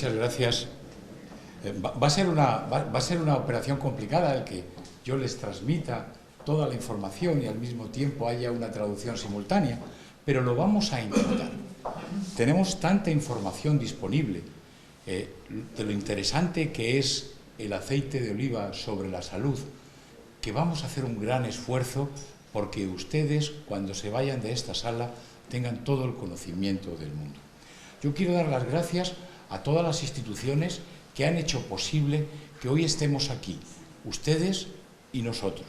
Muchas gracias. Va a ser una operación complicada el que yo les transmita toda la información y al mismo tiempo haya una traducción simultánea, pero lo vamos a intentar. Tenemos tanta información disponible de lo interesante que es el aceite de oliva sobre la salud, que vamos a hacer un gran esfuerzo porque ustedes, cuando se vayan de esta sala, tengan todo el conocimiento del mundo. Yo quiero dar las gracias a todas las instituciones que han hecho posible que hoy estemos aquí, ustedes y nosotros.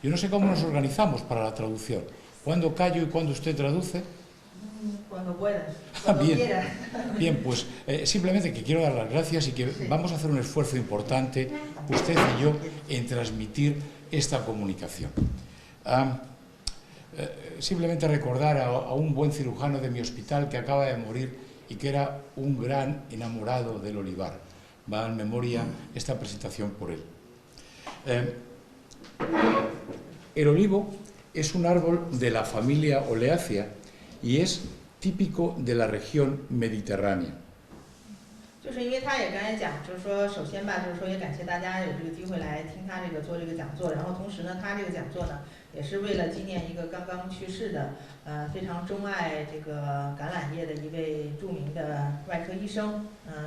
Yo no sé cómo nos organizamos para la traducción. ¿Cuándo callo y cuándo usted traduce? Cuando puedas, cuando quieras. Bien, pues simplemente que quiero dar las gracias y que vamos a hacer un esfuerzo importante, usted y yo, en transmitir esta comunicación. Simplemente recordar a un buen cirujano de mi hospital que acaba de morir y que era un gran enamorado del olivar. Va en memoria esta presentación por él. El olivo es un árbol de la familia Oleácea y es típico de la región mediterránea. 就是因为他也刚才讲，就是说，首先吧，就是说也感谢大家有这个机会来听他这个做这个讲座，然后同时呢，他这个讲座呢，也是为了纪念一个刚刚去世的，非常钟爱这个橄榄叶的一位著名的外科医生，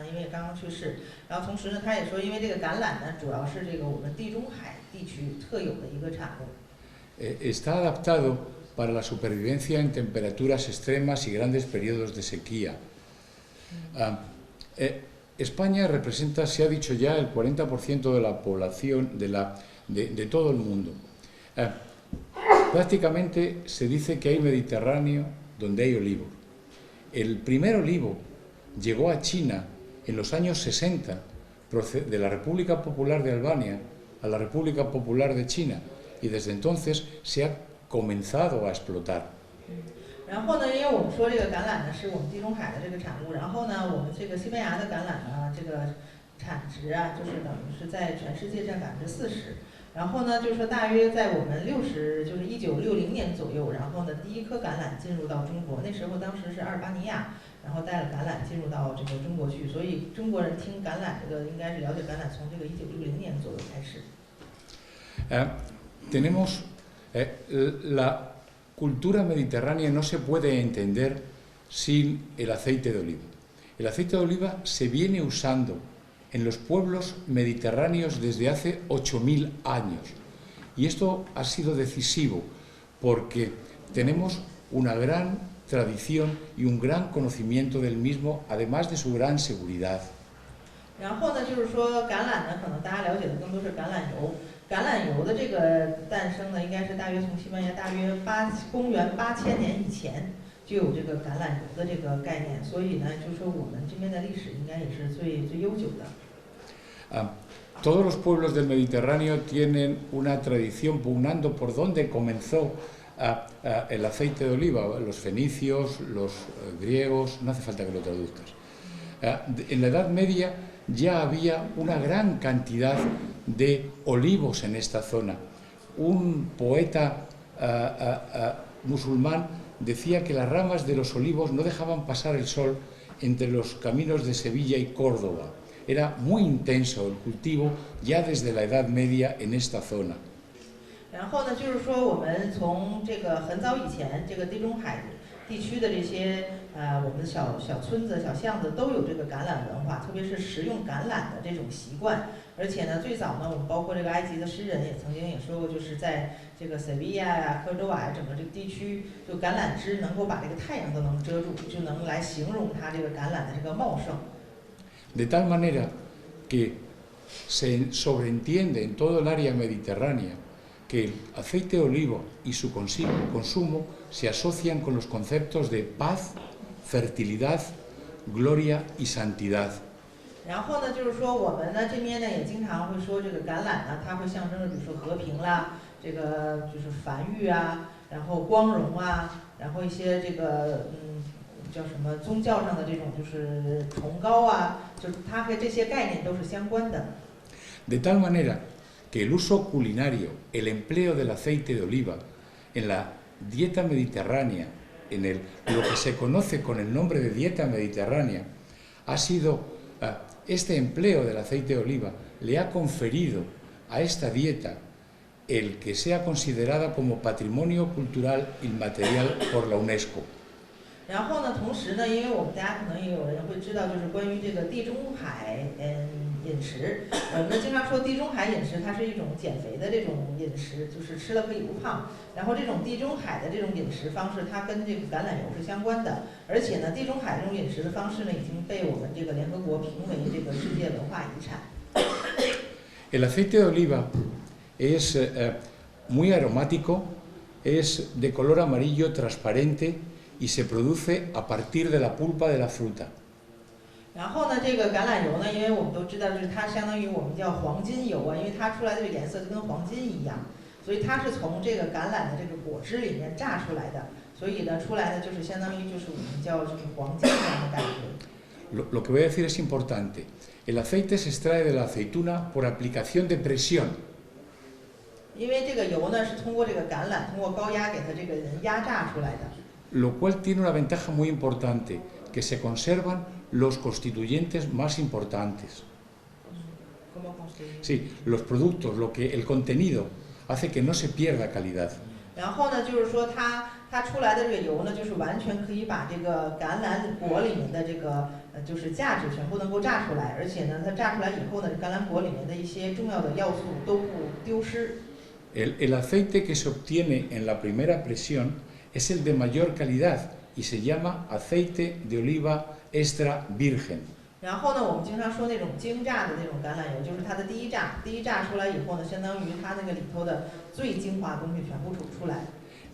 因为刚刚去世，然后同时呢，他也说，因为这个橄榄呢，主要是这个我们地中海地区特有的一个产物。Está adaptado para la supervivencia en temperaturas extremas y grandes periodos de sequía. España representa, se ha dicho ya, el 40% de la población de todo el mundo. Prácticamente se dice que hay Mediterráneo donde hay olivos. El primer olivo llegó a China en los años 60, de la República Popular de Albania a la República Popular de China, y desde entonces se ha comenzado a explotar. 然后呢，因为我们说这个橄榄呢是我们地中海的这个产物，然后呢，我们这个西班牙的橄榄呢，这个产值啊，就是等于是在全世界占40%。然后呢，就是说大约在我们就是1960年左右，然后呢，第一颗橄榄进入到中国，那时候当时是阿尔巴尼亚，然后带了橄榄进入到这个中国去，所以中国人听橄榄这个应该是了解橄榄从这个1960年左右开始。Tenemos la cultura mediterránea no se puede entender sin el aceite de oliva. El aceite de oliva se viene usando en los pueblos mediterráneos desde hace 8000 años. Y esto ha sido decisivo porque tenemos una gran tradición y un gran conocimiento del mismo, además de su gran seguridad. 然后呢，就是说橄榄呢，可能大家了解的更多是橄榄油。橄榄油的这个诞生呢，应该是大约从西班牙大约公元8000年以前就有这个橄榄油的这个概念，所以呢，就是说我们这边的历史应该也是最悠久的。Todos los pueblos del Mediterráneo tienen una tradición pugnando por dónde comenzó el aceite de oliva. Los fenicios, los griegos, no hace falta que lo traduzcas. En la Edad Media ya había una gran cantidad de olivos en esta zona. Un poeta musulmán decía que las ramas de los olivos no dejaban pasar el sol entre los caminos de Sevilla y Córdoba. Era muy intenso el cultivo ya desde la Edad Media en esta zona. 然后呢，就是说我们从这个很早以前，这个地中海地区的这些我们的小村子、小巷子都有这个橄榄文化，特别是食用橄榄的这种习惯。而且呢，最早呢，我们包括这个埃及的诗人也曾经也说过，就是在这个塞维亚呀、科多瓦呀整个这个地区，就橄榄枝能够把这个太阳都能遮住，就能来形容它这个橄榄的这个茂盛。De tal manera que se sobreentiende en todo el área mediterránea que el aceite de olivo y su consumo se asocian con los conceptos de paz, fertilidad, gloria y santidad. 然后呢，就是说我们呢这边呢也经常会说这个橄榄呢，它会象征着比如说和平啦，这个就是繁育啊，然后光荣啊，然后一些这个叫什么宗教上的这种就是崇高啊，就是它和这些概念都是相关的。De tal manera que el uso culinario, el empleo del aceite de oliva en la dieta mediterránea, lo que se conoce con el nombre de dieta mediterránea, ha sido este empleo del aceite de oliva le ha conferido a esta dieta el que sea considerada como patrimonio cultural inmaterial por la UNESCO. 然后呢，同时呢，因为我们大家可能也有人会知道，就是关于这个地中海饮食，我们经常说地中海饮食它是一种减肥的这种饮食，就是吃了可以不胖。然后这种地中海的这种饮食方式，它跟这个橄榄油是相关的，而且呢，地中海这种饮食的方式呢，已经被我们这个联合国评为这个世界文化遗产。El aceite de oliva es muy aromático, es de color amarillo transparente y se produce a partir de la pulpa de la fruta. 然后呢，这个橄榄油呢，因为我们都知道，就是它相当于我们叫黄金油啊，因为它出来的这个颜色就跟黄金一样，所以它是从这个橄榄的这个果汁里面榨出来的，所以呢，出来的就是相当于就是我们叫这个黄金这样的感觉。Lo que voy a decir es importante. El aceite se extrae de la aceituna por aplicación de presión. 因为这个油呢是通过这个橄榄，通过高压给它这个人压榨出来的。Lo cual tiene una ventaja muy importante, que se conservan los constituyentes más importantes. ¿Cómo construir? Sí, los productos, el contenido hace que no se pierda calidad. 然后呢，就是说它出来的这个油呢，就是完全可以把这个橄榄果里面的这个就是价值全部能够榨出来，而且呢，它榨出来以后呢，橄榄果里面的一些重要的要素都不丢失。El aceite que se obtiene en la primera presión es el de mayor calidad y se llama aceite de oliva extra virgen. 然后呢，我们经常说那种精榨的那种橄榄油，就是它的第一榨出来以后呢，相当于它那个里头的最精华的东西全部出来。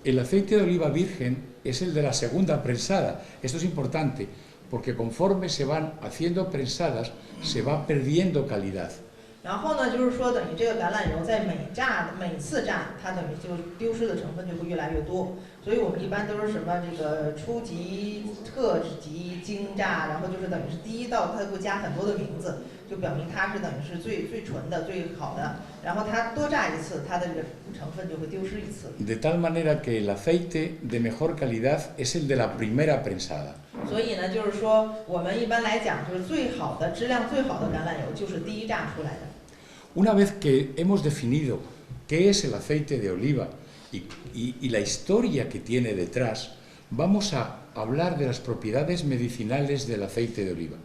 El aceite de oliva virgen es el de la segunda prensada. Esto es importante porque conforme se van haciendo prensadas se va perdiendo calidad. 然后呢，就是说等于这个橄榄油在每次榨，它等于就丢失的成分就会越来越多。所以我们一般都是什么这个初级、特级、精榨，然后就是等于是第一道它会加很多的名字，就表明它是等于是最纯的、最好的。然后它多榨一次，它的这个成分就会丢失一次。De tal manera que el aceite de mejor calidad es el de la primera prensada. 所以呢，就是说我们一般来讲，就是最好的质量最好的橄榄油就是第一榨出来的。Una vez que hemos definido qué es el aceite de oliva y la historia que tiene detrás, vamos a hablar de las propiedades medicinales del aceite de oliva.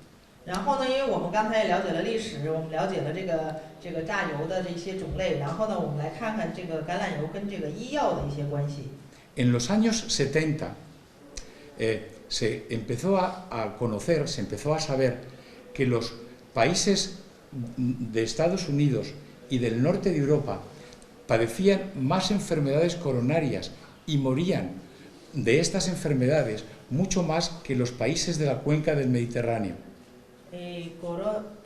然后呢，因为我们刚才也了解了历史，我们了解了这个榨油的这些种类，然后呢，我们来看看这个橄榄油跟这个医药的一些关系。En los años 70 se empezó a conocer, se empezó a saber que los países de Estados Unidos y del norte de Europa padecían más enfermedades coronarias y morían de estas enfermedades mucho más que los países de la cuenca del Mediterráneo.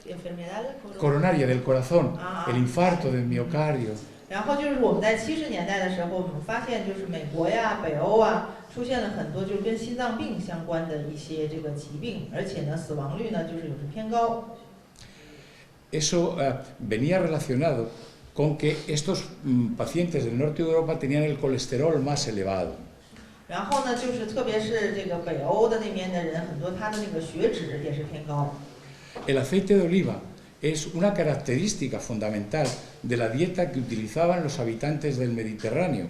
¿Enfermedad? Coronaria, del corazón, el infarto del miocardio. 然后就是我们在70年代的时候，我们发现就是美国呀、北欧啊，出现了很多就是跟心脏病相关的一些这个疾病，而且呢，死亡率呢就是有时偏高。Eso venía relacionado con que estos pacientes del norte de Europa tenían el colesterol más elevado. 然后呢，就是特别是这个北欧的那边的人，很多他的那个血脂也是偏高。El aceite de oliva es una característica fundamental de la dieta que utilizaban los habitantes del Mediterráneo.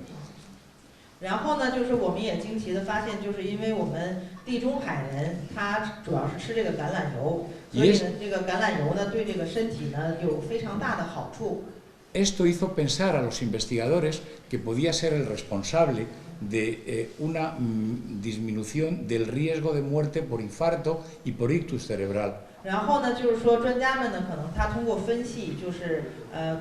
然后呢，就是我们也惊奇的发现，就是因为我们地中海人他主要是吃这个橄榄油，所以呢，这个橄榄油呢对这个身体呢有非常大的好处。Esto hizo pensar a los investigadores que podía ser el responsable de una disminución del riesgo de muerte por infarto y por ictus cerebral. 然后呢，就是说专家们呢，可能他通过分析，就是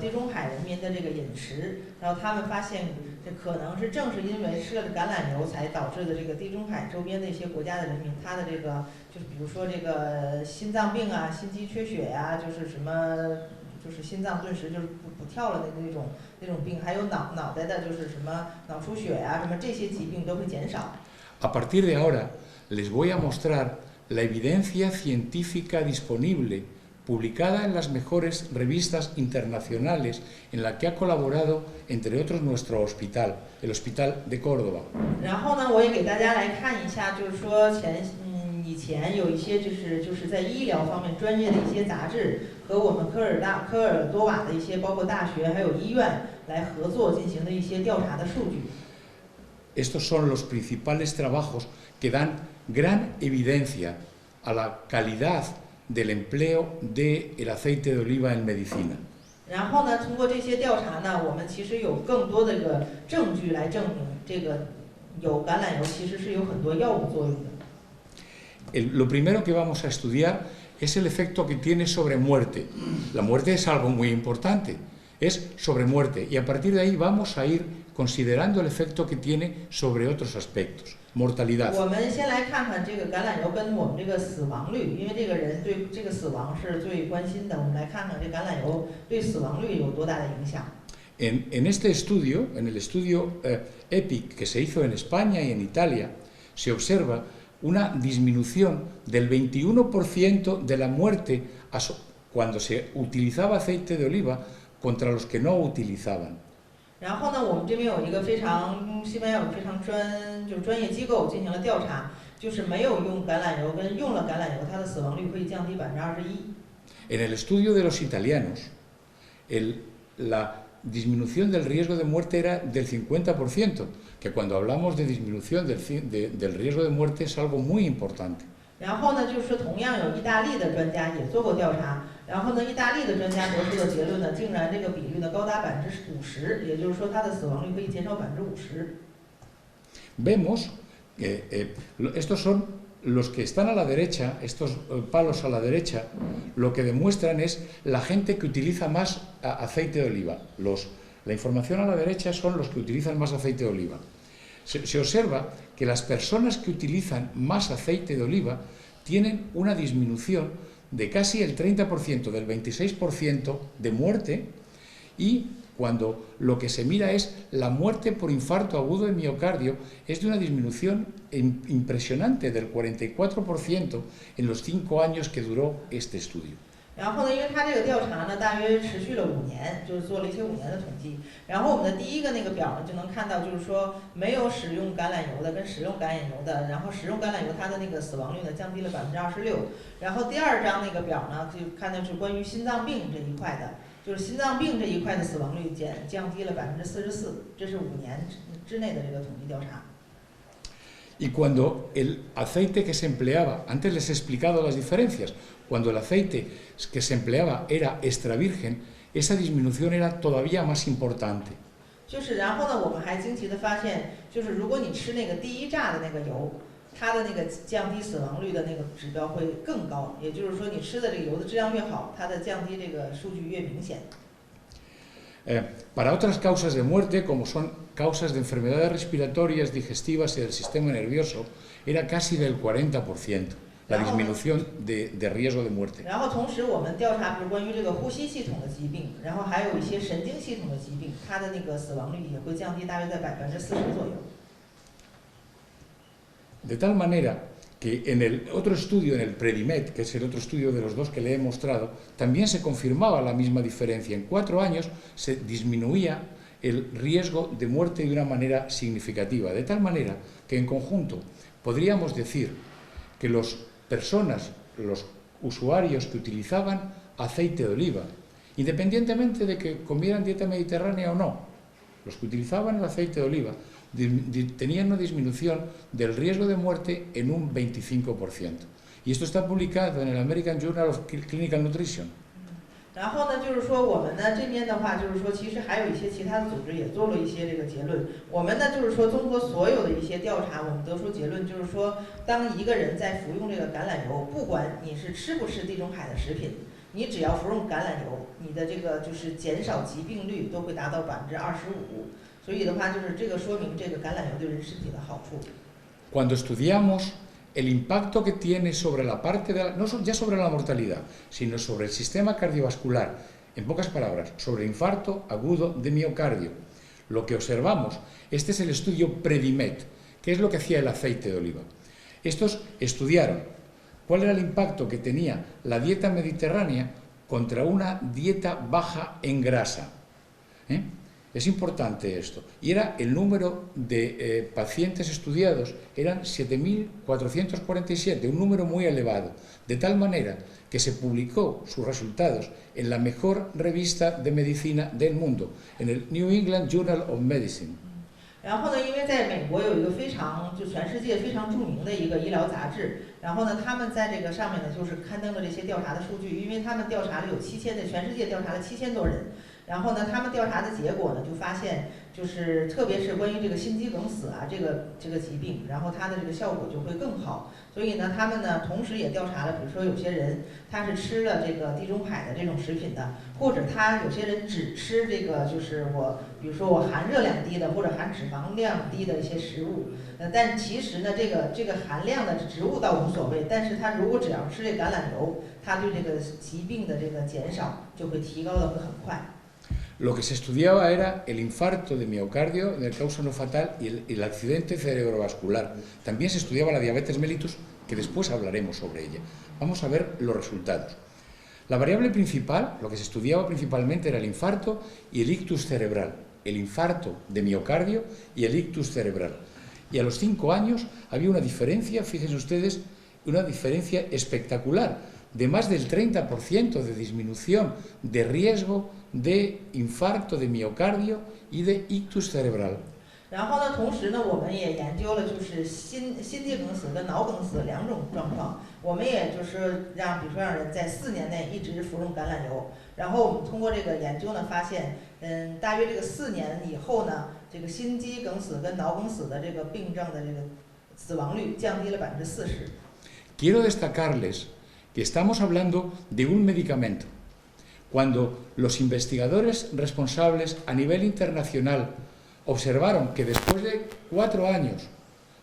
地中海人民的这个饮食，然后他们发现，这可能是正是因为吃了橄榄油，才导致的这个地中海周边的一些国家的人民，他的这个就是比如说这个心脏病啊、心肌缺血呀、就是什么，就是心脏顿时就是不跳了的那种病，还有脑袋的就是什么脑出血呀、什么这些疾病都会减少。A partir de ahora les voy a mostrar la evidencia científica disponible, publicada en las mejores revistas internacionales, en la que ha colaborado, entre otros, nuestro hospital, el Hospital de Córdoba. 然后呢，我也给大家来看一下，就是说以以前有一些就是在医疗方面专业的一些杂志和我们科尔多瓦的一些包括大学还有医院来合作进行的一些调查的数据。Estos son los principales trabajos que dan gran evidencia a la calidad del empleo del aceite de oliva en medicina. 然后呢，通过这些调查呢，我们其实有更多的个证据来证明这个有橄榄油其实是有很多药物作用的。Lo primero que vamos a estudiar es el efecto que tiene sobre muerte. La muerte es algo muy importante, es sobre muerte, y a partir de ahí vamos a ir considerando el efecto que tiene sobre otros aspectos. Mortalidad. 我们先来看看这个橄榄油跟我们这个死亡率，因为这个人对这个死亡是最关心的。我们来看看这橄榄油对死亡率有多大的影响。En este estudio, en el estudio EPIC que se hizo en España y en Italia, se observa una disminución del 21% de la muerte cuando se utilizaba aceite de oliva contra los que no utilizaban. 然后呢，我们这边有一个西班牙有非常专业机构进行了调查，就是没有用橄榄油跟用了橄榄油，它的死亡率可以降低21%。En el estudio de los italianos, la disminución del riesgo de muerte era del 50%, que cuando hablamos de disminución del riesgo de muerte es algo muy importante. 然后呢，就是说同样有意大利的专家也做过调查，然后呢，意大利的专家得出的结论呢，竟然这个比率呢高达50%，也就是说它的死亡率可以减少50%。Vemos que estos son los que están a la derecha, estos palos a la derecha, lo que demuestran es la gente que utiliza más aceite de oliva. La información a la derecha son los que utilizan más aceite de oliva. Se observa que las personas que utilizan más aceite de oliva tienen una disminución de casi el 30%, del 26% de muerte, y cuando lo que se mira es la muerte por infarto agudo de miocardio, es de una disminución impresionante del 44% en los 5 años que duró este estudio. 然后呢，因为它这个调查呢，大约持续了5年，就是做了一些5年的统计。然后我们的第一个那个表呢，就能看到，就是说没有使用橄榄油的跟使用橄榄油的，然后使用橄榄油它的那个死亡率呢降低了26%。然后第二张那个表呢，就看到是关于心脏病这一块的，就是心脏病这一块的死亡率降低了44%，这是5年之内的这个统计调查。Y cuando el aceite que se empleaba, antes les he explicado las diferencias, cuando el aceite que se empleaba era extra virgen, esa disminución era todavía más importante. 就是然后呢，我们还惊奇的发现，就是如果你吃那个第一榨的那个油，它的那个降低死亡率的那个指标会更高，也就是说你吃的这个油的质量越好，它的降低这个数据越明显。Para otras causas de muerte, como son causas de enfermedades respiratorias, digestivas y del sistema nervioso, era casi del 40%, la disminución de riesgo de muerte. 然后同时我们调查，比如关于这个呼吸系统的疾病，然后还有一些神经系统的疾病，它的那个死亡率也会降低大约在40%左右。De tal manera que en el otro estudio, en el Predimed, que es el otro estudio de los dos que le he mostrado, también se confirmaba la misma diferencia. En 4 años se disminuía el riesgo de muerte de una manera significativa, de tal manera que en conjunto podríamos decir que las personas, los usuarios que utilizaban aceite de oliva, independientemente de que comieran dieta mediterránea o no, los que utilizaban el aceite de oliva tenían una disminución del riesgo de muerte en un 25%. Y esto está publicado en el American Journal of Clinical Nutrition. 然后呢，就是说我们呢这边的话，就是说其实还有一些其他的组织也做了一些这个结论。我们呢就是说综合所有的一些调查，我们得出结论就是说，当一个人在服用这个橄榄油，不管你是吃不吃地中海的食品，你只要服用橄榄油，你的这个就是减少疾病率都会达到25%。所以的话，就是这个说明这个橄榄油对人身体的好处。Cuando estudiamos el impacto que tiene sobre la parte no ya sobre la mortalidad, sino sobre el sistema cardiovascular, en pocas palabras, sobre el infarto agudo de miocardio, lo que observamos, este es el estudio Predimed, que es lo que hacía el aceite de oliva. Estos estudiaron cuál era el impacto que tenía la dieta mediterránea contra una dieta baja en grasa. Es importante esto. Y era el número de pacientes estudiados, eran 7.447, un número muy elevado, de tal manera que se publicó sus resultados en la mejor revista de medicina del mundo, en el New England Journal of Medicine. 然后呢，因为在美国有一个全世界非常著名的一个医疗杂志，然后呢，他们在这个上面呢，就是刊登了这些调查的数据，因为他们调查了全世界调查了7000多人，然后呢，他们调查的结果呢，就发现就是特别是关于这个心肌梗死啊这个疾病，然后它的这个效果就会更好。所以呢，他们呢同时也调查了，比如说有些人他是吃了这个地中海的这种食品的，或者他有些人只吃这个就是比如说我含热量低的或者含脂肪量低的一些食物，但其实呢这个含量的植物倒无所谓，但是他如果只要吃这橄榄油，他对这个疾病的这个减少就会提高的会很快。Lo que se estudiaba era el infarto de miocardio, de causa no fatal, y el accidente cerebrovascular. También se estudiaba la diabetes mellitus, que después hablaremos sobre ella. Vamos a ver los resultados. La variable principal, lo que se estudiaba principalmente era el infarto y el ictus cerebral. El infarto de miocardio y el ictus cerebral. Y a los 5 años había una diferencia, fíjense ustedes, una diferencia espectacular, de más del 30% de disminución de riesgo de infarto de miocardio y de ictus cerebral. 然后呢，同时呢，我们也研究了就是心肌梗死跟脑梗死两种状况。我们也就是比如说让人在4年内一直服用橄榄油，然后我们通过这个研究呢，发现，大约这个4年以后呢，这个心肌梗死跟脑梗死的这个病症的这个死亡率降低了40%。Quiero destacarles que estamos hablando de un medicamento. Cuando los investigadores responsables a nivel internacional observaron que después de 4 años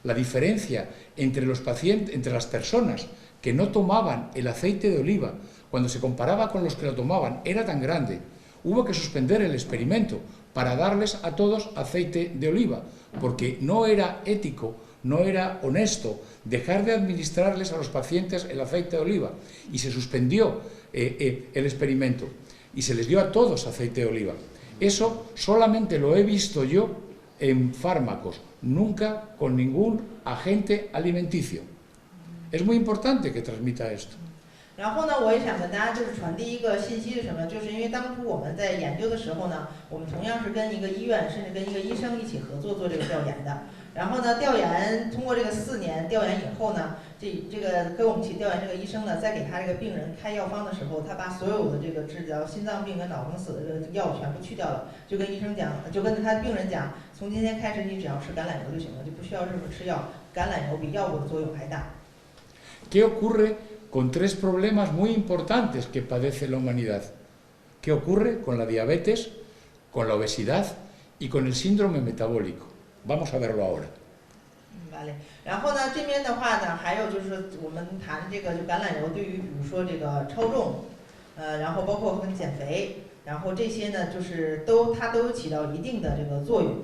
la diferencia entre los pacientes, entre las personas que no tomaban el aceite de oliva, cuando se comparaba con los que lo tomaban, era tan grande, hubo que suspender el experimento para darles a todos aceite de oliva, porque no era ético, no era honesto dejar de administrarles a los pacientes el aceite de oliva, y se suspendió el experimento y se les dio a todos aceite de oliva. Eso solamente lo he visto yo en fármacos, nunca con ningún agente alimenticio. Es muy importante que transmita esto. 然后呢，我也想跟大家就是传递一个信息是什么？就是因为当初我们在研究的时候呢，我们同样是跟一个医院甚至跟一个医生一起合作做这个调研的。然后呢，通过这个4年调研以后呢，这个跟我们一起调研这个医生呢，在给他这个病人开药方的时候，他把所有的这个治疗心脏病跟脑梗死的这个药全部去掉了，就跟医生讲，就跟他病人讲，从今天开始你只要吃橄榄油就行了，就不需要任何吃药，橄榄油比药物的作用还大。¿Qué ocurre con 3 problemas muy importantes que padece la humanidad? ¿Qué ocurre con la diabetes, con la obesidad y con el síndrome metabólico? Vamos a verlo ahora. Vale. 然后呢，这边的话呢，还有就是我们谈这个就橄榄油对于比如说这个超重，然后包括跟减肥，然后这些呢就是它都起到一定的这个作用。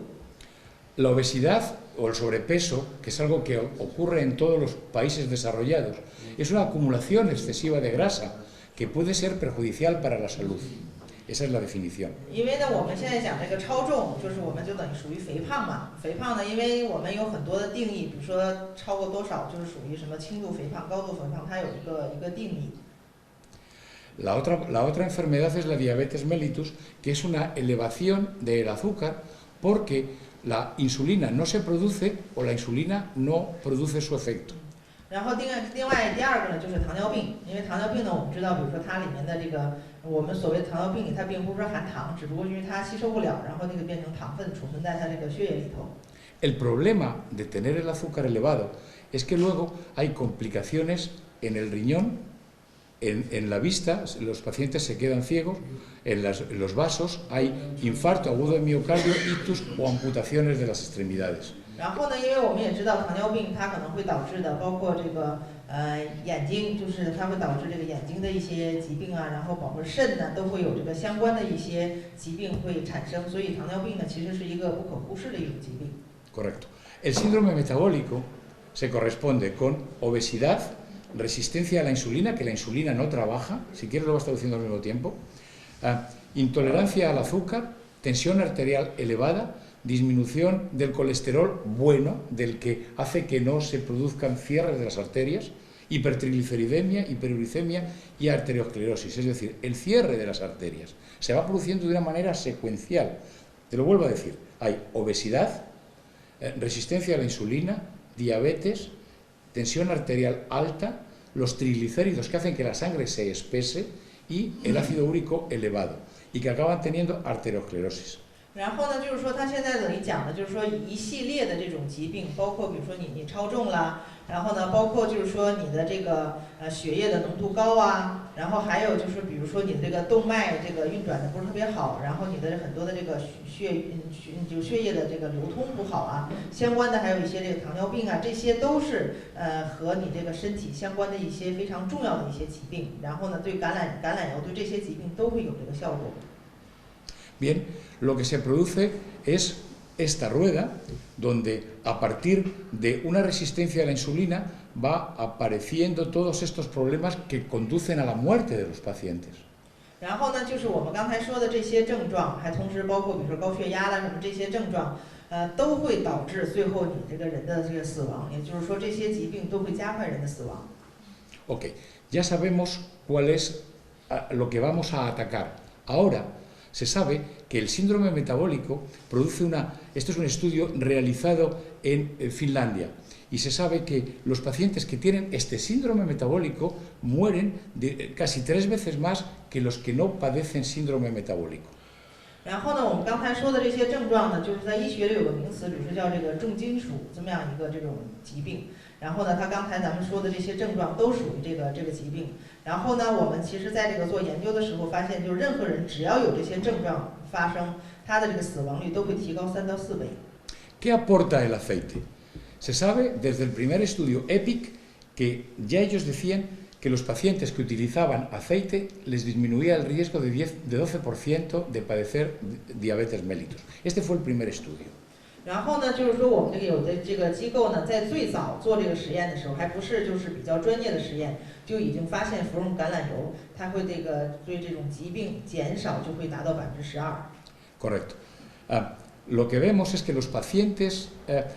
La obesidad o el sobrepeso, que es algo que ocurre en todos los países desarrollados, es una acumulación excesiva de grasa que puede ser perjudicial para la salud. Esa es la definición. 因为呢，我们现在讲这个超重，就是我们就等于属于肥胖嘛。肥胖呢，因为我们有很多的定义，比如说超过多少就是属于什么轻度肥胖、高度肥胖，它有一个定义。La otra enfermedad es la diabetes mellitus, que es una elevación del azúcar porque la insulina no se produce o la insulina no produce su efecto. 然后另外第二个呢，就是糖尿病。因为糖尿病呢，我们知道，比如说它里面的这个我们所谓的糖尿病里，它并不是说含糖，只不过因为它吸收不了，然后那个变成糖分储存在它这个血液里头。El problema de tener el azúcar elevado es que luego hay complicaciones en el riñón, en la vista, los pacientes se quedan ciegos, en los vasos hay infarto agudo de miocardio, ictus o amputaciones de las extremidades. 然后呢，因为我们也知道糖尿病它可能会导致的，包括这个眼睛，就是它会导致这个眼睛的一些疾病啊，然后包括肾呢，都会有这个相关的一些疾病会产生，所以糖尿病呢其实是一个不可忽视的一种疾病。Correcto. El síndrome metabólico se corresponde con obesidad, resistencia a la insulina, que la insulina no trabaja, si quieres lo vas traduciendo al mismo tiempo, intolerancia al azúcar, tensión arterial elevada, disminución del colesterol bueno, del que hace que no se produzcan cierres de las arterias, hipertrigliceridemia, hiperuricemia y arteriosclerosis, es decir, el cierre de las arterias se va produciendo de una manera secuencial. Te lo vuelvo a decir, hay obesidad, resistencia a la insulina, diabetes, tensión arterial alta, los triglicéridos que hacen que la sangre se espese y el ácido úrico elevado y que acaban teniendo arteriosclerosis. 然后呢，就是说他现在等于讲的，就是说一系列的这种疾病，包括比如说你超重啦，然后呢，包括就是说你的这个血液的浓度高啊，然后还有就是比如说你的这个动脉这个运转的不是特别好，然后你的很多的这个血液的这个流通不好啊，相关的还有一些这个糖尿病啊，这些都是和你这个身体相关的一些非常重要的一些疾病。然后呢，对橄榄油对这些疾病都会有这个效果。Bien, lo que se produce es esta rueda donde a partir de una resistencia a la insulina va apareciendo todos estos problemas que conducen a la muerte de los pacientes. 然后呢，就是我们刚才说的这些症状，还同时包括比如说高血压啦什么这些症状，都会导致最后你这个人的这个死亡，也就是说这些疾病都会加快人的死亡。Ok, ya sabemos cuál es lo que vamos a atacar. Ahora se sabe que el síndrome metabólico produce esto es un estudio realizado en Finlandia, y se sabe que los pacientes que tienen este síndrome metabólico mueren casi 3 veces más que los que no padecen síndrome metabólico. 然后呢，我们刚才说的这些症状呢，就是在医学里有个名词，比如说叫这个重金属这么样一个这种疾病。然后呢，他刚才咱们说的这些症状都属于这个疾病。然后呢，我们其实在这个做研究的时候发现，就是任何人只要有这些症状发生，他的这个死亡率都会提高3到4倍。¿Qué aporta el aceite? Se sabe desde el primer estudio EPIC que ya ellos decían que los pacientes que utilizaban aceite les disminuía el riesgo de 12% de padecer diabetes mellitus. Este fue el primer estudio. 然后呢，就是说我们有的这个机构呢，在最早做这个实验的时候，还不是就是比较专业的实验，就已经发现服用橄榄油，它会对这种疾病减少就会达到12%。Correcto. Lo que vemos es que los pacientes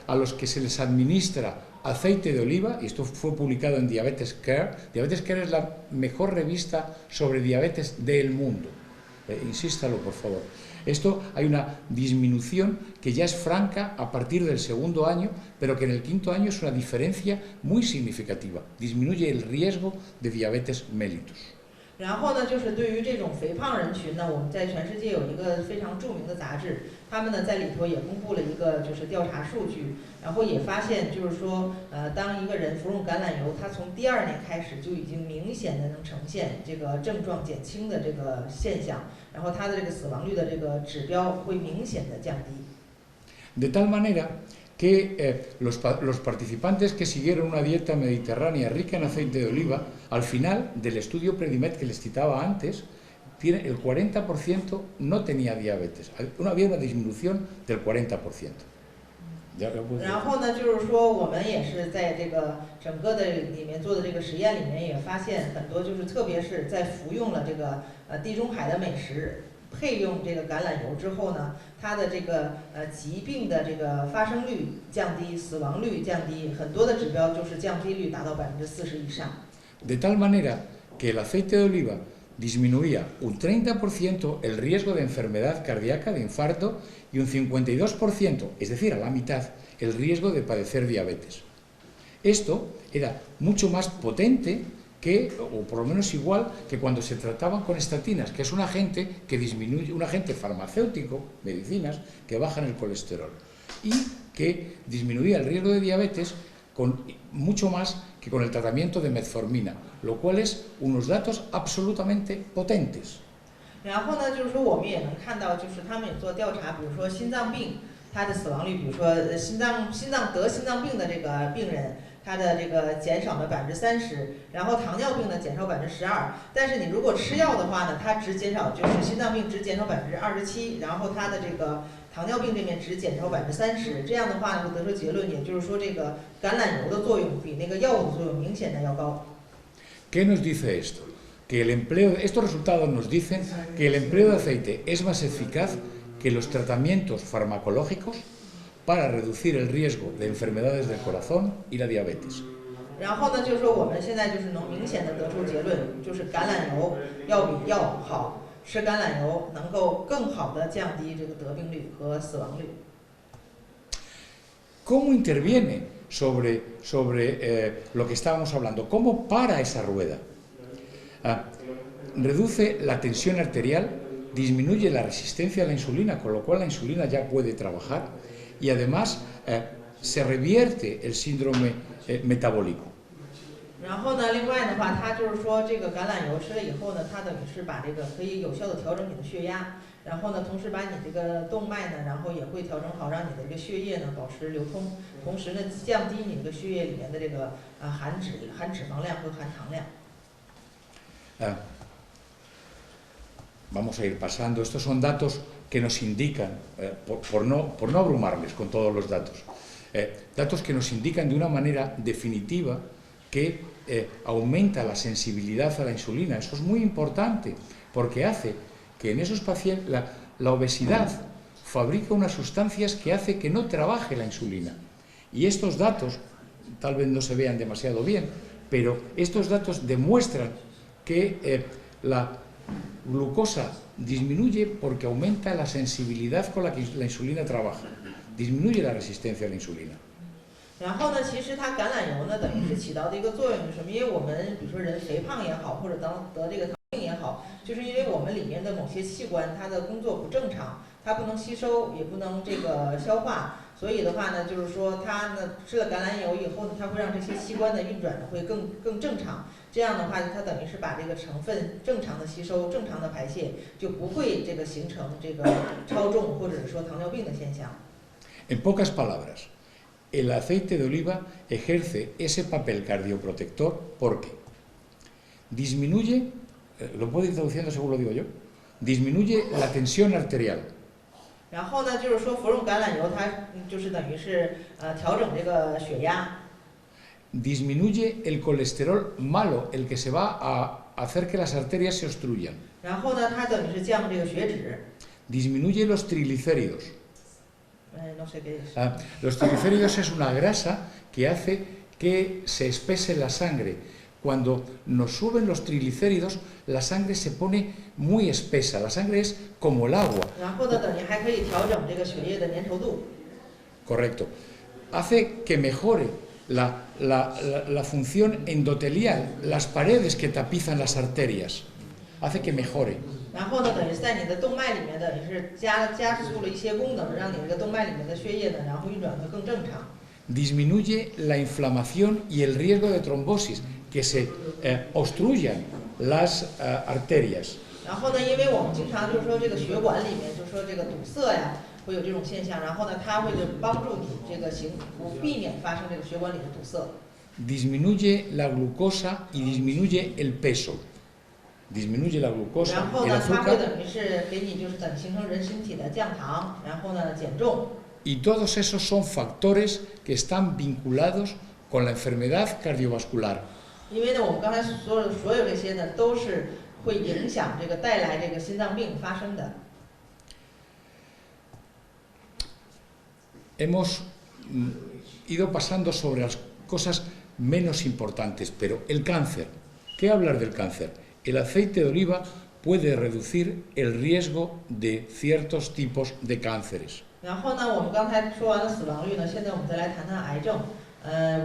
a los que se les administra aceite de oliva, y esto fue publicado en Diabetes Care es la mejor revista sobre diabetes del mundo. Insístalo, por favor. Esto hay una disminución que ya es franca a partir del segundo año, pero que en el quinto año es una diferencia muy significativa. Disminuye el riesgo de diabetes mellitus. 然后呢，就是对于这种肥胖人群呢，我们在全世界有一个非常著名的杂志，他们呢在里头也公布了一个就是调查数据，然后也发现就是说，当一个人服用橄榄油，他从第2年开始就已经明显的能呈现这个症状减轻的这个现象，然后他的这个死亡率的这个指标会明显的降低。 De tal manera que los participantes que siguieron una dieta mediterránea rica en aceite de oliva, al final del estudio Predimed que les citaba antes, el 40% no tenía diabetes. Había una disminución del 40%. 然后呢，就是说我们也是在这个整个的里面做的这个实验里面也发现很多，就是特别是在服用了这个地中海的美食。 配用这个橄榄油之后呢，它的这个疾病的这个发生率降低，死亡率降低，很多的指标就是降低率达到40%以上。De tal manera que el aceite de oliva disminuía un 30% el riesgo de enfermedad cardíaca, de infarto, y un 52%, es decir, a la mitad, el riesgo de padecer diabetes. Esto era mucho más potente que, o por lo menos igual, que cuando se trataban con estatinas, que es un agente que disminuye, un agente farmacéutico, medicinas, que bajan el colesterol y que disminuía el riesgo de diabetes mucho más que con el tratamiento de metformina, lo cual es unos datos absolutamente potentes. 然后呢，就是说我们也能看到，就是他们也做调查，比如说心脏病，它的死亡率，比如说心脏病的这个病人。 它的这个减少了30%，然后糖尿病呢减少12%，但是你如果吃药的话呢，它只减少就是心脏病只减少27%，然后它的这个糖尿病这边只减少30%，这样的话呢会得出结论，也就是说这个橄榄油的作用比那个药物的作用明显的要高。¿Qué nos dice esto? Que estos resultados nos dicen que el empleo de aceite es más eficaz que los tratamientos farmacológicos para reducir el riesgo de enfermedades del corazón y la diabetes. 然后呢，就是说我们现在就是能明显的得出结论，就是橄榄油要比药好，吃橄榄油能够更好的降低这个得病率和死亡率。¿Cómo interviene sobre lo que estábamos hablando? ¿Cómo para esa rueda? Reduce la tensión arterial, disminuye la resistencia a la insulina, con lo cual la insulina ya puede trabajar y además se revierte el síndrome metabólico. 然后呢，另外的话，它就是说这个橄榄油吃了以后呢，它等于是把这个可以有效的调整你的血压，然后呢，同时把你这个动脉呢，然后也会调整好，让你的这个血液呢保持流通，同时呢降低你这个血液里面的这个含脂肪量和含糖量。Vamos a ir pasando. Estos son datos que nos indican, por no abrumarles con todos los datos, datos que nos indican de una manera definitiva que aumenta la sensibilidad a la insulina. Eso es muy importante porque hace que en esos pacientes la obesidad fabrica unas sustancias que hace que no trabaje la insulina. Y estos datos, tal vez no se vean demasiado bien, pero estos datos demuestran que la glucosa disminuye porque aumenta la sensibilidad con la que la insulina trabaja, disminuye la resistencia a la insulina. 然后呢，其实它橄榄油呢，等于是起到的一个作用是什么？因为我们比如说人肥胖也好，或者得这个糖尿病也好，就是因为我们里面的某些器官它的工作不正常，它不能吸收，也不能这个消化，所以的话呢，就是说它呢吃了橄榄油以后呢，它会让这些器官的运转呢会更正常。这样的话，它等于是把这个成分正常的吸收、正常的排泄，就不会这个形成这个超重或者是说糖尿病的现象。En pocas palabras, el aceite de oliva ejerce ese papel cardioprotector porque disminuye, lo puedo ir traduciendo según lo digo yo, disminuye la tensión arterial. 然后呢，就是说服用橄榄油，它就是等于是调整这个血压。Disminuye el colesterol malo, el que se va a hacer que las arterias se obstruyan. 然后呢，它等于是降这个血脂。Disminuye los triglicéridos. No sé qué es. Los triglicéridos es una grasa que hace que se espese la sangre. Cuando nos suben los triglicéridos, la sangre se pone muy espesa. La sangre es como el agua. Correcto. Hace que mejore la función endotelial, las paredes que tapizan las arterias. Hace que mejore. 然后呢，等于在你的动脉里面，等于是加速了一些功能，让你这个动脉里面的血液呢，然后运转会更正常。Disminuye la inflamación y el riesgo de trombosis, que se obstruyan las arterias. 然后呢，因为我们经常就是说这个血管里面，就是说这个堵塞呀，会有这种现象，然后呢，它会就帮助你这个避免发生这个血管里的堵塞。Disminuye la glucosa y disminuye el peso. Disminuye la glucosa, 然后 el 呢，它会 azúcar 等于是给你就是形成人身体的降糖，然后呢减重。y todos esos son factores que están vinculados con la enfermedad cardiovascular. 因为呢，我们刚才说的所有这些呢，都是会影响这个带来这个心脏病发生的。Hemos ido pasando sobre las cosas menos importantes, pero el cáncer. ¿Qué hablar del cáncer? El aceite de oliva puede reducir el riesgo de ciertos tipos de cánceres. 然后呢，我们刚才说完了死亡率呢，现在我们再来谈谈癌症。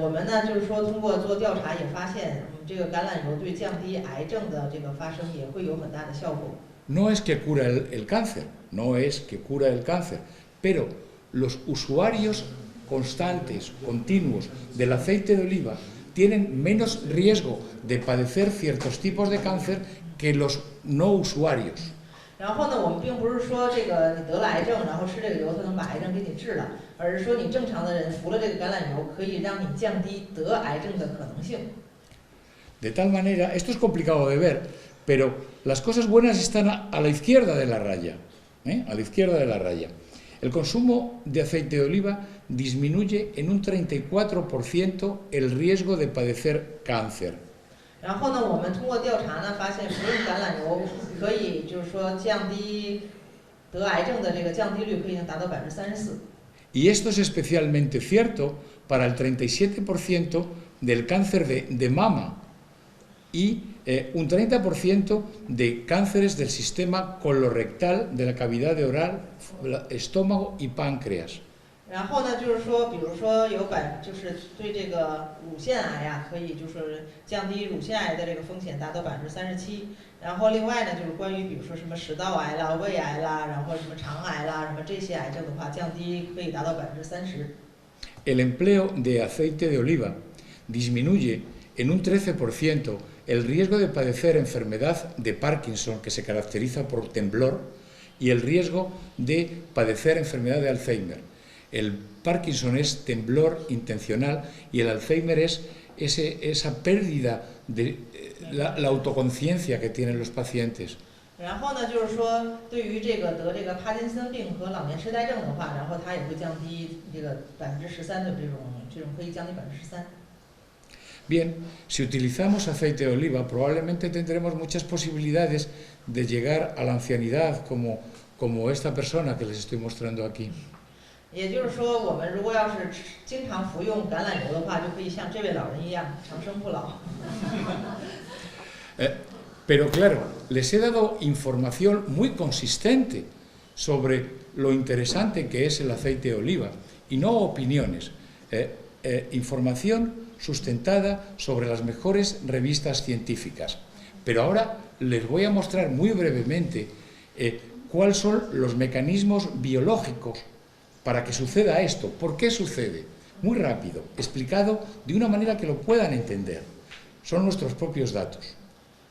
我们呢就是说通过做调查也发现，这个橄榄油对降低癌症的这个发生也会有很大的效果。No es que cura el cáncer, no es que cura el cáncer, pero los usuarios constantes, continuos del aceite de oliva tienen menos riesgo de padecer ciertos tipos de cáncer que los no usuarios. 然后呢，我们并不是说这个你得了癌症，然后吃这个油它能把癌症给你治了，而是说你正常的人服了这个橄榄油，可以让你降低得癌症的可能性。De tal manera, esto es complicado de ver, pero las cosas buenas están a la izquierda de la raya, a la izquierda de la raya. El consumo de aceite de oliva disminuye en un 34% el riesgo de padecer cáncer. 然后呢，我们通过调查呢，发现服用橄榄油可以就是说降低得癌症的这个降低率可以达到34%。Y esto es especialmente cierto para el 37% del cáncer de mama y un 30% de cánceres del sistema colorectal, de la cavidad oral, estómago y páncreas. 然后呢，就是说，比如说就是对这个乳腺癌呀，可以就是降低乳腺癌的这个风险达到37%。然后另外呢，就是关于比如说什么食道癌啦、胃癌啦，然后什么肠癌啦，什么这些癌症的话，降低可以达到30%。El empleo de aceite de oliva disminuye en un 13% el riesgo de padecer enfermedad de Parkinson, que se caracteriza por temblor, y el riesgo de padecer enfermedad de Alzheimer. El Parkinson es temblor intencional y el Alzheimer es esa pérdida de la autoconciencia que tienen los pacientes. 然后呢，就是说，对于这个得这个帕金森病和老年痴呆症的话，然后它也会降低这个13%的这种可以降低13%。Bien, si utilizamos aceite de oliva, probablemente tendremos muchas posibilidades de llegar a la ancianidad como esta persona que les estoy mostrando aquí. 也就是说，我们如果要是经常服用橄榄油的话，就可以像这位老人一样长生不老。Pero claro, les he dado información muy consistente sobre lo interesante que es el aceite de oliva y no opiniones, información sustentada sobre las mejores revistas científicas. Pero ahora les voy a mostrar muy brevemente cuáles son los mecanismos biológicos para que suceda esto. ¿Por qué sucede? Muy rápido, explicado de una manera que lo puedan entender. Son nuestros propios datos.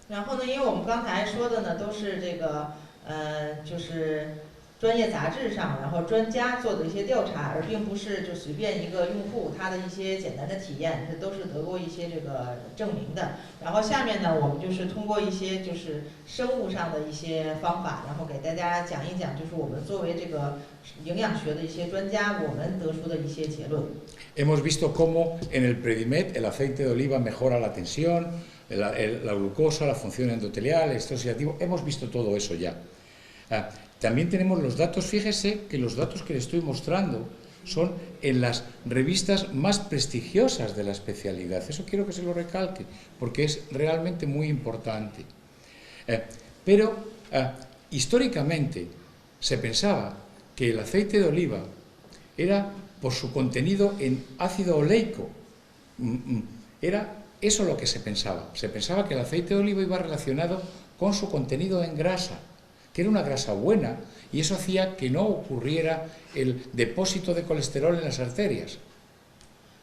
然后呢，因为我们刚才说的呢，都是这个就是专业杂志上，然后专家做的一些调查，而并不是就随便一个用户他的一些简单的体验，这都是得过一些这个证明的。然后下面呢，我们就是通过一些就是生物上的一些方法，然后给大家讲一讲，就是我们作为这个营养学的一些专家，我们得出的一些结论。Hemos visto cómo en el Predimed el aceite de oliva mejora la tensión, la glucosa, la función endotelial, el estrés oxidativo. Hemos visto todo eso ya. También tenemos los datos, fíjese que los datos que le estoy mostrando son en las revistas más prestigiosas de la especialidad. Eso quiero que se lo recalque, porque es realmente muy importante. Pero históricamente se pensaba que el aceite de oliva era por su contenido en ácido oleico. Era eso lo que se pensaba. Se pensaba que el aceite de oliva iba relacionado con su contenido en grasa, que era una grasa buena, y eso hacía que no ocurriera el depósito de colesterol en las arterias.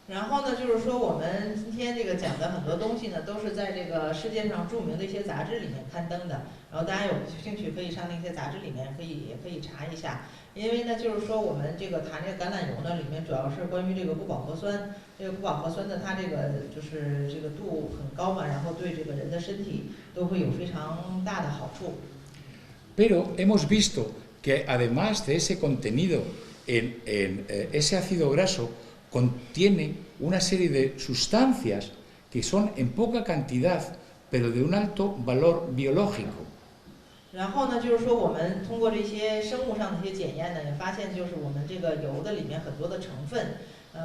然后呢，就是说我们今天这个讲的很多东西呢，都是在这个世界上著名的一些杂志里面刊登的。然后大家有兴趣可以上那些杂志里面也可以查一下。因为呢，就是说我们这个谈这个橄榄油呢，里面主要是关于这个不饱和酸。这个不饱和酸呢，它这个就是这个度很高嘛，然后对这个人的身体都会有非常大的好处。Pero hemos visto que además de ese contenido en ese ácido graso, contiene una serie de sustancias que son en poca cantidad, pero de un alto valor biológico. 然后呢，就是说我们通过这些生物上的一些检验呢，也发现就是我们这个油的里面很多的成分，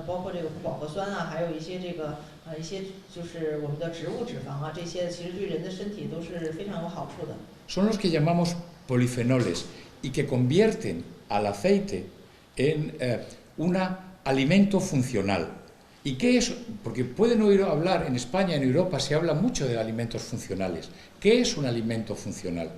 包括这个不饱和酸啊，还有一些这个一些就是我们的植物脂肪啊，这些其实对人的身体都是非常有好处的。Son los que llamamos polifenoles y que convierten al aceite en un alimento funcional. ¿Y qué es? Porque pueden oír hablar, en España, en Europa, se habla mucho de alimentos funcionales. ¿Qué es un alimento funcional?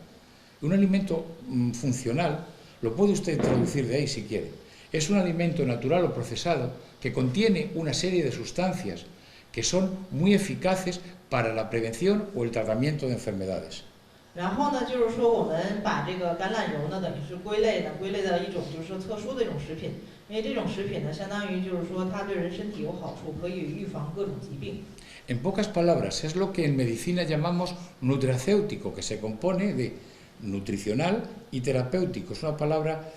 Un alimento funcional, lo puede usted traducir de ahí si quiere, es un alimento natural o procesado que contiene una serie de sustancias que son muy eficaces para la prevención o el tratamiento de enfermedades. 然后呢，就是说我们把这个橄榄油呢，等于是归类的一种就是说特殊的一种食品，因为这种食品呢，相当于就是说它对人身体有好处，可以预防各种疾病。En pocas palabras, es lo que en medicina llamamos nutracéutico, que se compone de nutricional y terapéutico. Es una palabra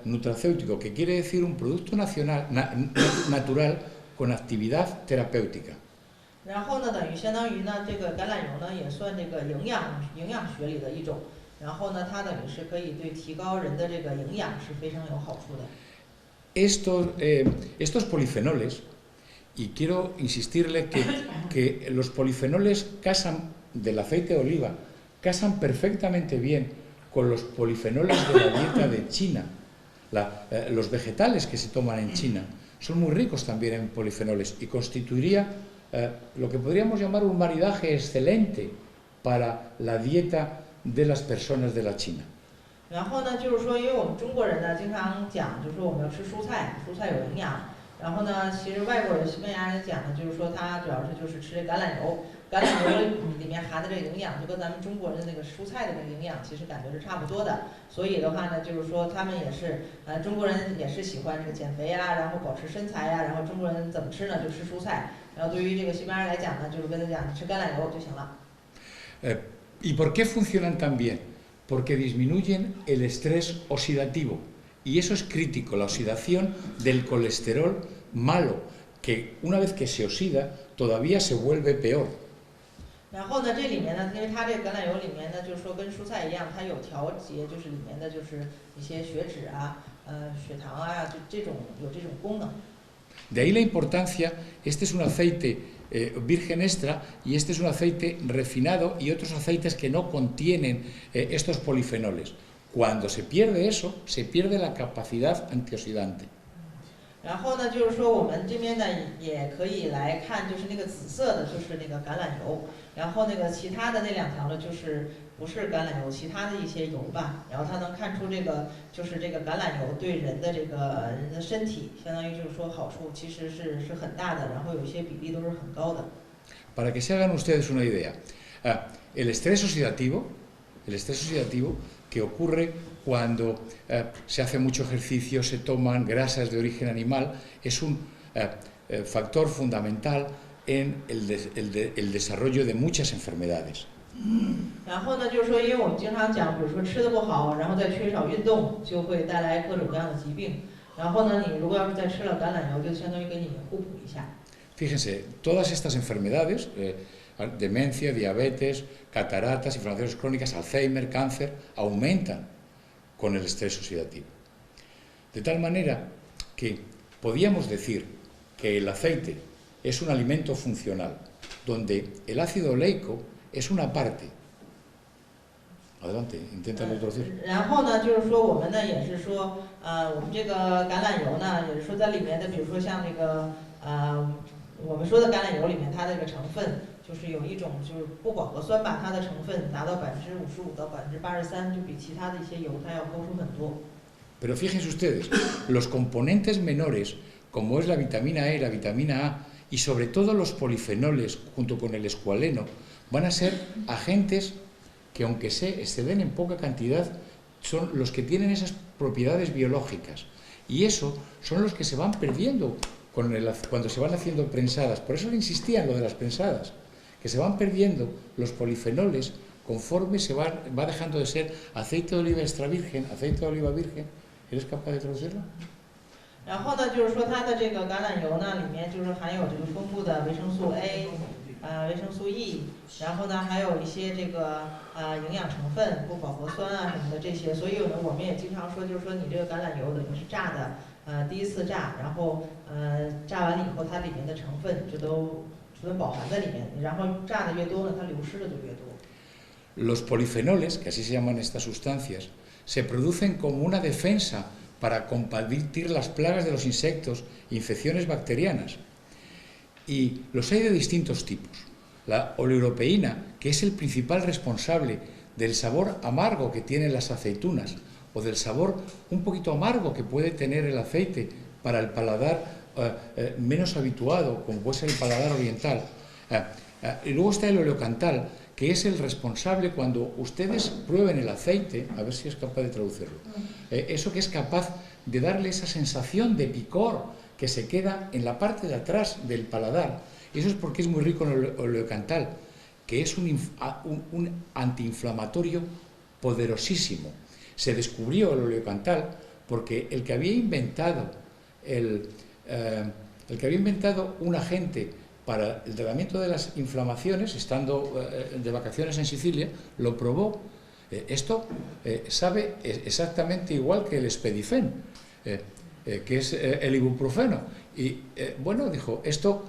nutracéutico, que quiere decir un producto natural con actividad terapéutica. 然后呢，相当于呢，这个橄榄油呢，也算这个营养学里的一种，然后呢，它等于是可以对提高人的这个营养是非常有好处的。Estos polifenoles, y quiero insistirle que los polifenoles casan del aceite de oliva, casan perfectamente bien con los polifenoles de la dieta de China. Los vegetales que se toman en China son muy ricos también en polifenoles y constituiría lo que podríamos llamar un maridaje excelente para la dieta de las personas de la China. 然后呢，就是说，因为我们中国人呢，经常讲，就是说我们要吃蔬菜，蔬菜有营养。然后呢，其实外国人、西班牙人讲呢，就是说他主要是就是吃橄榄油，橄榄油里面含的这个营养，就跟咱们中国人的那个蔬菜的这个营养，其实感觉是差不多的。所以的话呢，就是说他们也是，中国人也是喜欢这个减肥啊，然后保持身材啊，然后中国人怎么吃呢？就吃蔬菜。然后对于这个西班牙人来讲呢，就是跟他讲吃橄榄油就行了。¿Y por qué funcionan tan bien? Porque disminuyen el estrés oxidativo. Y eso es crítico, la oxidación del colesterol malo, que una vez que se oxida, todavía se vuelve peor. 然后呢，这里面呢，因为它这个橄榄油里面呢，就是说跟蔬菜一样，它有调节，就是里面的就是一些血脂啊、血糖啊，就这种有这种功能。De ahí la importancia, este es un aceite virgen extra y este es un aceite refinado y otros aceites que no contienen estos polifenoles. Cuando se pierde eso, se pierde la capacidad antioxidante. 然后呢，就是说我们这边呢也可以来看，就是那个紫色的，就是那个橄榄油，然后那个其他的那两条呢，就是不是橄榄油，其他的一些油吧。然后它能看出这个就是这个橄榄油对人的身体，相当于就是说好处其实是很大的，然后有一些比例都是很高的。Para que se hagan ustedes una idea, el estrés oxidativo que ocurre cuando se hace mucho ejercicio, se toman grasas de origen animal, es un factor fundamental en el desarrollo de muchas enfermedades. 然后呢，就是说，因为我们经常讲，比如说吃的不好，然后再缺少运动，就会带来各种各样的疾病。然后呢，你如果要是再吃了橄榄油，就相当于给你互补一下。Fíjense, todas estas enfermedades, demencia, diabetes, cataratas, inflamaciones crónicas, Alzheimer, cáncer, aumentan con el estrés oxidativo. De tal manera que podíamos decir que el aceite es un alimento funcional, donde el ácido oleico es una parte. Adelante, inténtalo introducir. 然后呢，就是说我们呢也是说，我们这个橄榄油呢，也是说在里面的，比如说像那个我们说的橄榄油里面，它的这个成分就是有一种就是不饱和酸吧，它的成分达到55%到83%，就比其他的一些油它要高出很多。Pero fíjense ustedes, los componentes menores, como es la vitamina E, la vitamina A, y sobre todo los polifenoles, junto con el escualeno, van a ser agentes que aunque se exceden en poca cantidad, son los que tienen esas propiedades biológicas. Y eso son los que se van perdiendo cuando se van haciendo prensadas. Por eso le insistía en lo de las prensadas, que se van perdiendo los polifenoles conforme va dejando de ser aceite de oliva extra virgen, aceite de oliva virgen. ¿Eres capaz de traducirlo? 然后呢，就是说它的这个橄榄油呢，里面就是含有这个丰富的维生素 A，维生素 E， 然后呢还有一些这个营养成分，不饱和酸啊什么的这些，所以呢我们也经常说，就是说你这个橄榄油等于是炸的，第一次炸，然后炸完了以后，它里面的成分就都饱含在里面，然后炸的越多呢，它流失的就越多。Los polifenoles, que así se llaman estas sustancias, se producen como una defensa para combatir las plagas de los insectos e infecciones bacterianas. Y los hay de distintos tipos. La oleuropeína, que es el principal responsable del sabor amargo que tienen las aceitunas, o del sabor un poquito amargo que puede tener el aceite para el paladar menos habituado, como puede ser el paladar oriental. Y luego está el oleocantal, que es el responsable cuando ustedes prueben el aceite, a ver si es capaz de traducirlo, eso que es capaz de darle esa sensación de picor que se queda en la parte de atrás del paladar. Y eso es porque es muy rico en el oleocantal, que es un antiinflamatorio poderosísimo. Se descubrió el oleocantal porque el que había inventado un agente para el tratamiento de las inflamaciones, estando de vacaciones en Sicilia, lo probó Esto sabe exactamente igual que el Spedifen, que es el ibuprofeno. Y bueno, dijo, esto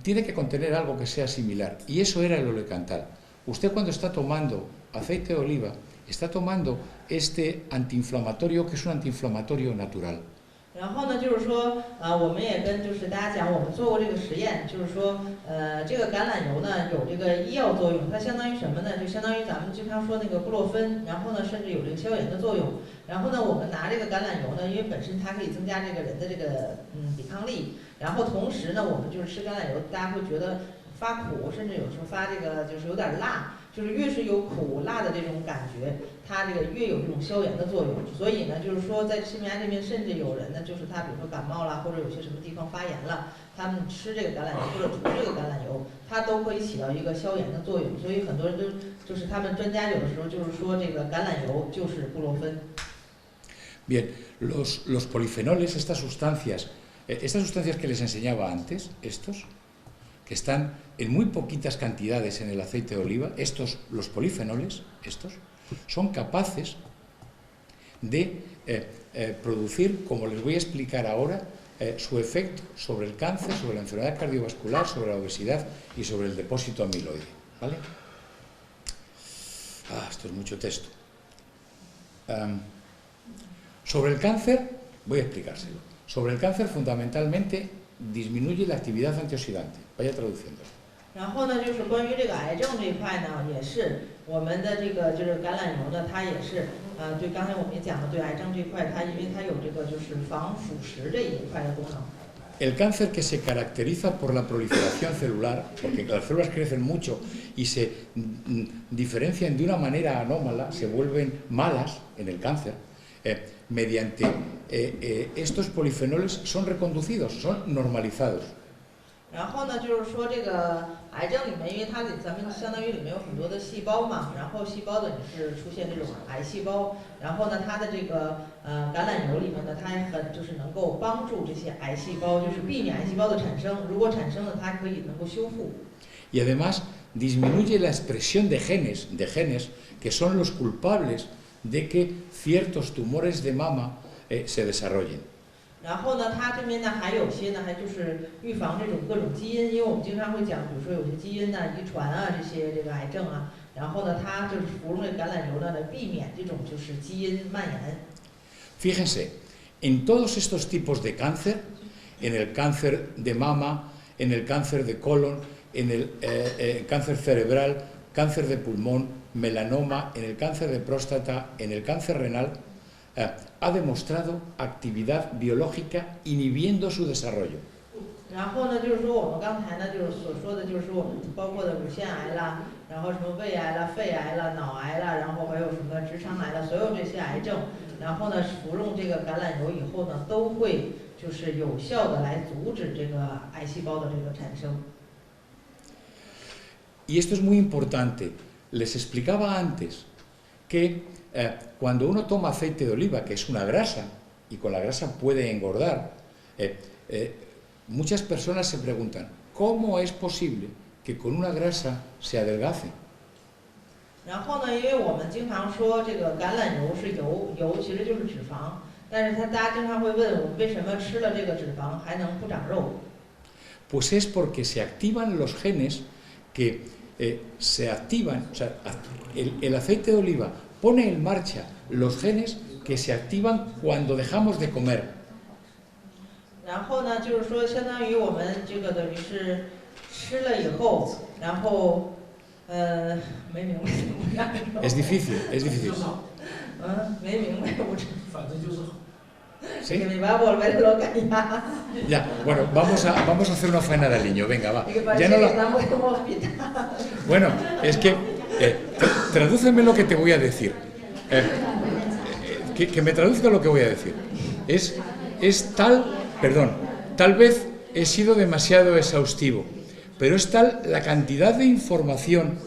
tiene que contener algo que sea similar. Y eso era el oleocantal. Usted cuando está tomando aceite de oliva, está tomando este antiinflamatorio, que es un antiinflamatorio natural. 然后呢，就是说，我们也跟就是大家讲，我们做过这个实验，就是说，这个橄榄油呢有这个医药作用，它相当于什么呢？就相当于咱们经常说那个布洛芬，然后呢，甚至有这个消炎的作用。然后呢，我们拿这个橄榄油呢，因为本身它可以增加这个人的这个抵抗力，然后同时呢，我们就是吃橄榄油，大家会觉得发苦，甚至有时候发这个就是有点辣。就是越是有苦辣的这种感觉，它这个越有这种消炎的作用。所以呢，就是说在西班牙这边，甚至有人呢，就是他比如说感冒了，或者有些什么地方发炎了，他们吃这个橄榄油或者涂这个橄榄油，它都可以起到一个消炎的作用。所以很多人就是他们专家有的时候就是说这个橄榄油就是布洛芬。Bien, los polifenoles, estas sustancias que les enseñaba antes, estos, que están en muy poquitas cantidades en el aceite de oliva, los polifenoles, son capaces de producir, como les voy a explicar ahora, su efecto sobre el cáncer, sobre la enfermedad cardiovascular, sobre la obesidad y sobre el depósito amiloide. ¿Vale? Esto es mucho texto. Sobre el cáncer, voy a explicárselo. Sobre el cáncer, fundamentalmente, disminuye la actividad antioxidante. Vaya traduciendo. 然后呢，就是关于这个癌症这一块呢，也是我们的这个就是橄榄油呢，它也是对刚才我们也讲了，对癌症这一块，它因为它有这个就是防腐蚀这一块的功能。El cáncer que se caracteriza por la proliferación celular, porque las células crecen mucho y se diferencian de una manera anómala, se vuelven malas en el cáncer, mediante estos polifenoles son reconducidos, son normalizados. 然后呢，就是说这个癌症里面，因为它咱们相当于里面有很多的细胞嘛，然后细胞的你是出现这种癌细胞，然后呢，它的这个橄榄油里面呢，它就是能够帮助这些癌细胞，就是避免癌细胞的产生，如果产生了，它可以能够修复。Y además disminuye la expresión de genes que son los culpables de que ciertos tumores de mama se desarrollen. 然后呢，它这边呢还有些呢，还就是预防这种各种基因，因为我们经常会讲，比如说有些基因呢、遗传啊这些这个癌症啊，然后呢，它就是服用这橄榄油呢来避免这种就是基因蔓延。Fíjense, en todos estos tipos de cáncer, en el cáncer de mama, en el cáncer de colon, en el cáncer cerebral, cáncer de pulmón, melanoma, en el cáncer de próstata, en el cáncer renal, ha demostrado actividad biológica inhibiendo su desarrollo. 然后呢，就是说我们刚才呢，就是所说的，就是说我们包括的乳腺癌啦，然后什么胃癌啦、肺癌啦、脑癌啦，然后还有什么直肠癌啦，所有这些癌症，然后呢，服用这个橄榄油以后呢，都会就是有效的来阻止这个癌细胞的这个产生。Y esto es muy importante. Les explicaba antes que cuando uno toma aceite de oliva, que es una grasa, y con la grasa puede engordar, muchas personas se preguntan, ¿cómo es posible que con una grasa se adelgace? 然后呢，因为我们经常说这个橄榄油是油其实就是脂肪，但是大家经常会问我们为什么吃了这个脂肪还能不长肉？ Pues es porque se activan los genes que se activan, o sea, el aceite de oliva pone en marcha los genes que se activan cuando dejamos de comer. 然后呢，就是说，相当于我们这个等于是吃了以后，然后没明白怎么样。Es difícil, es difícil. 没明白我这。反正就是好。 Sí. Que me va a volver loca ya. Ya, bueno, vamos a hacer una faena de aliño, venga, va. Ya no estamos como hospital. Bueno, es que tradúceme lo que te voy a decir. Que me traduzca lo que voy a decir. Es tal, perdón, tal vez he sido demasiado exhaustivo, pero es tal la cantidad de información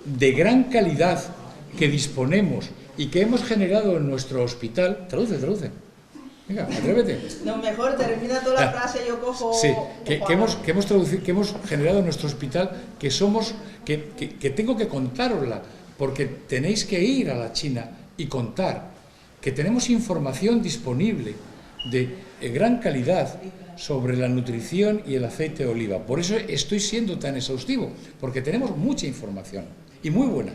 de gran calidad que disponemos y que hemos generado en nuestro hospital. Traduce. Venga, atrévete. No, mejor termina toda la frase, yo cojo. Sí, que hemos generado en nuestro hospital, que tengo que contárosla, porque tenéis que ir a la China y contar que tenemos información disponible de gran calidad sobre la nutrición y el aceite de oliva. Por eso estoy siendo tan exhaustivo, porque tenemos mucha información y muy buena.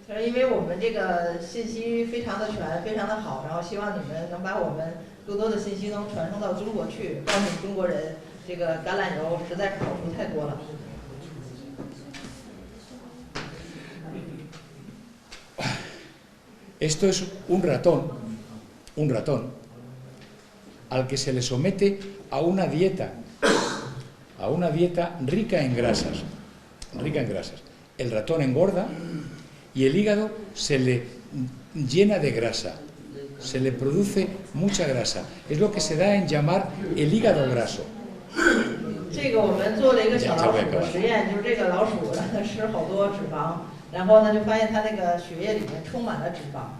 因为我们这个信息非常的全，非常的好，然后希望你们能把我们更多的信息能传送到中国去，告诉中国人，这个橄榄油实在是好处太多了。Esto es un ratón al que se le somete a una dieta rica en grasas. El ratón engorda y el hígado se le llena de grasa, se le produce mucha grasa. Es lo que se da en llamar el hígado graso. 这个我们做了一个小老鼠的实验，就是这个老鼠吃好多脂肪，然后呢就发现它那个血液里面充满了脂肪。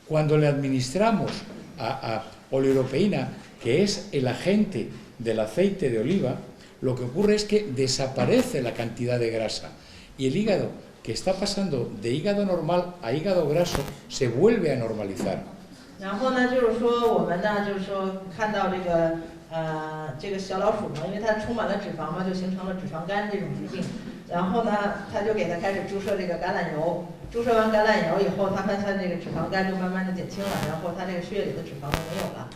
Cuando le administramos a oleoproteína, que es el agente del aceite de oliva, lo que ocurre es que desaparece la cantidad de grasa y el hígado, que está pasando de hígado normal a hígado graso, se vuelve a normalizar. 然后呢，就是说我们呢，就是说看到这个小老鼠嘛，因为它充满了脂肪嘛，就形成了脂肪肝这种疾病。然后呢，他就给它开始注射这个橄榄油。 注射完橄榄油以后，他发现这个脂肪肝就慢慢的减轻了，然后他这个血液里的脂肪就没有了。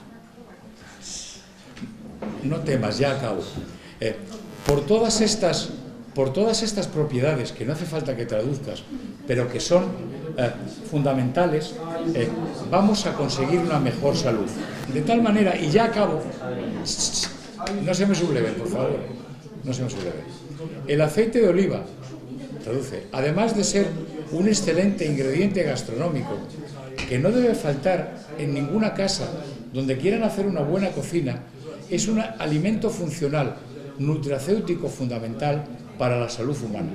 No temas, ya acabo. Por todas estas propiedades que no hace falta que traduzcas, pero que son fundamentales, vamos a conseguir una mejor salud. De tal manera, y ya acabo, no se me subleven, por favor, no se me subleven. El aceite de oliva, traduce, además de ser un excelente ingrediente gastronómico que no debe faltar en ninguna casa donde quieran hacer una buena cocina, es un alimento funcional, nutracéutico fundamental para la salud humana.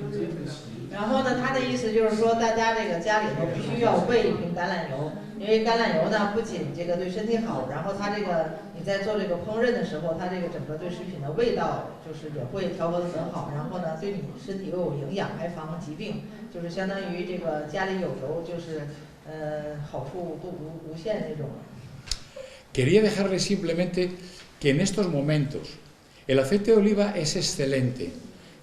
然后呢，他的意思就是说，大家这个家里头必须要备一瓶橄榄油，因为橄榄油呢不仅这个对身体好，然后它这个你在做这个烹饪的时候，它这个整个对食品的味道就是也会调和得很好，然后呢对你身体又有营养，还防疾病，就是相当于这个家里有油，就是好处都无限那种。Quería dejarles simplemente que en estos momentos el aceite de oliva es excelente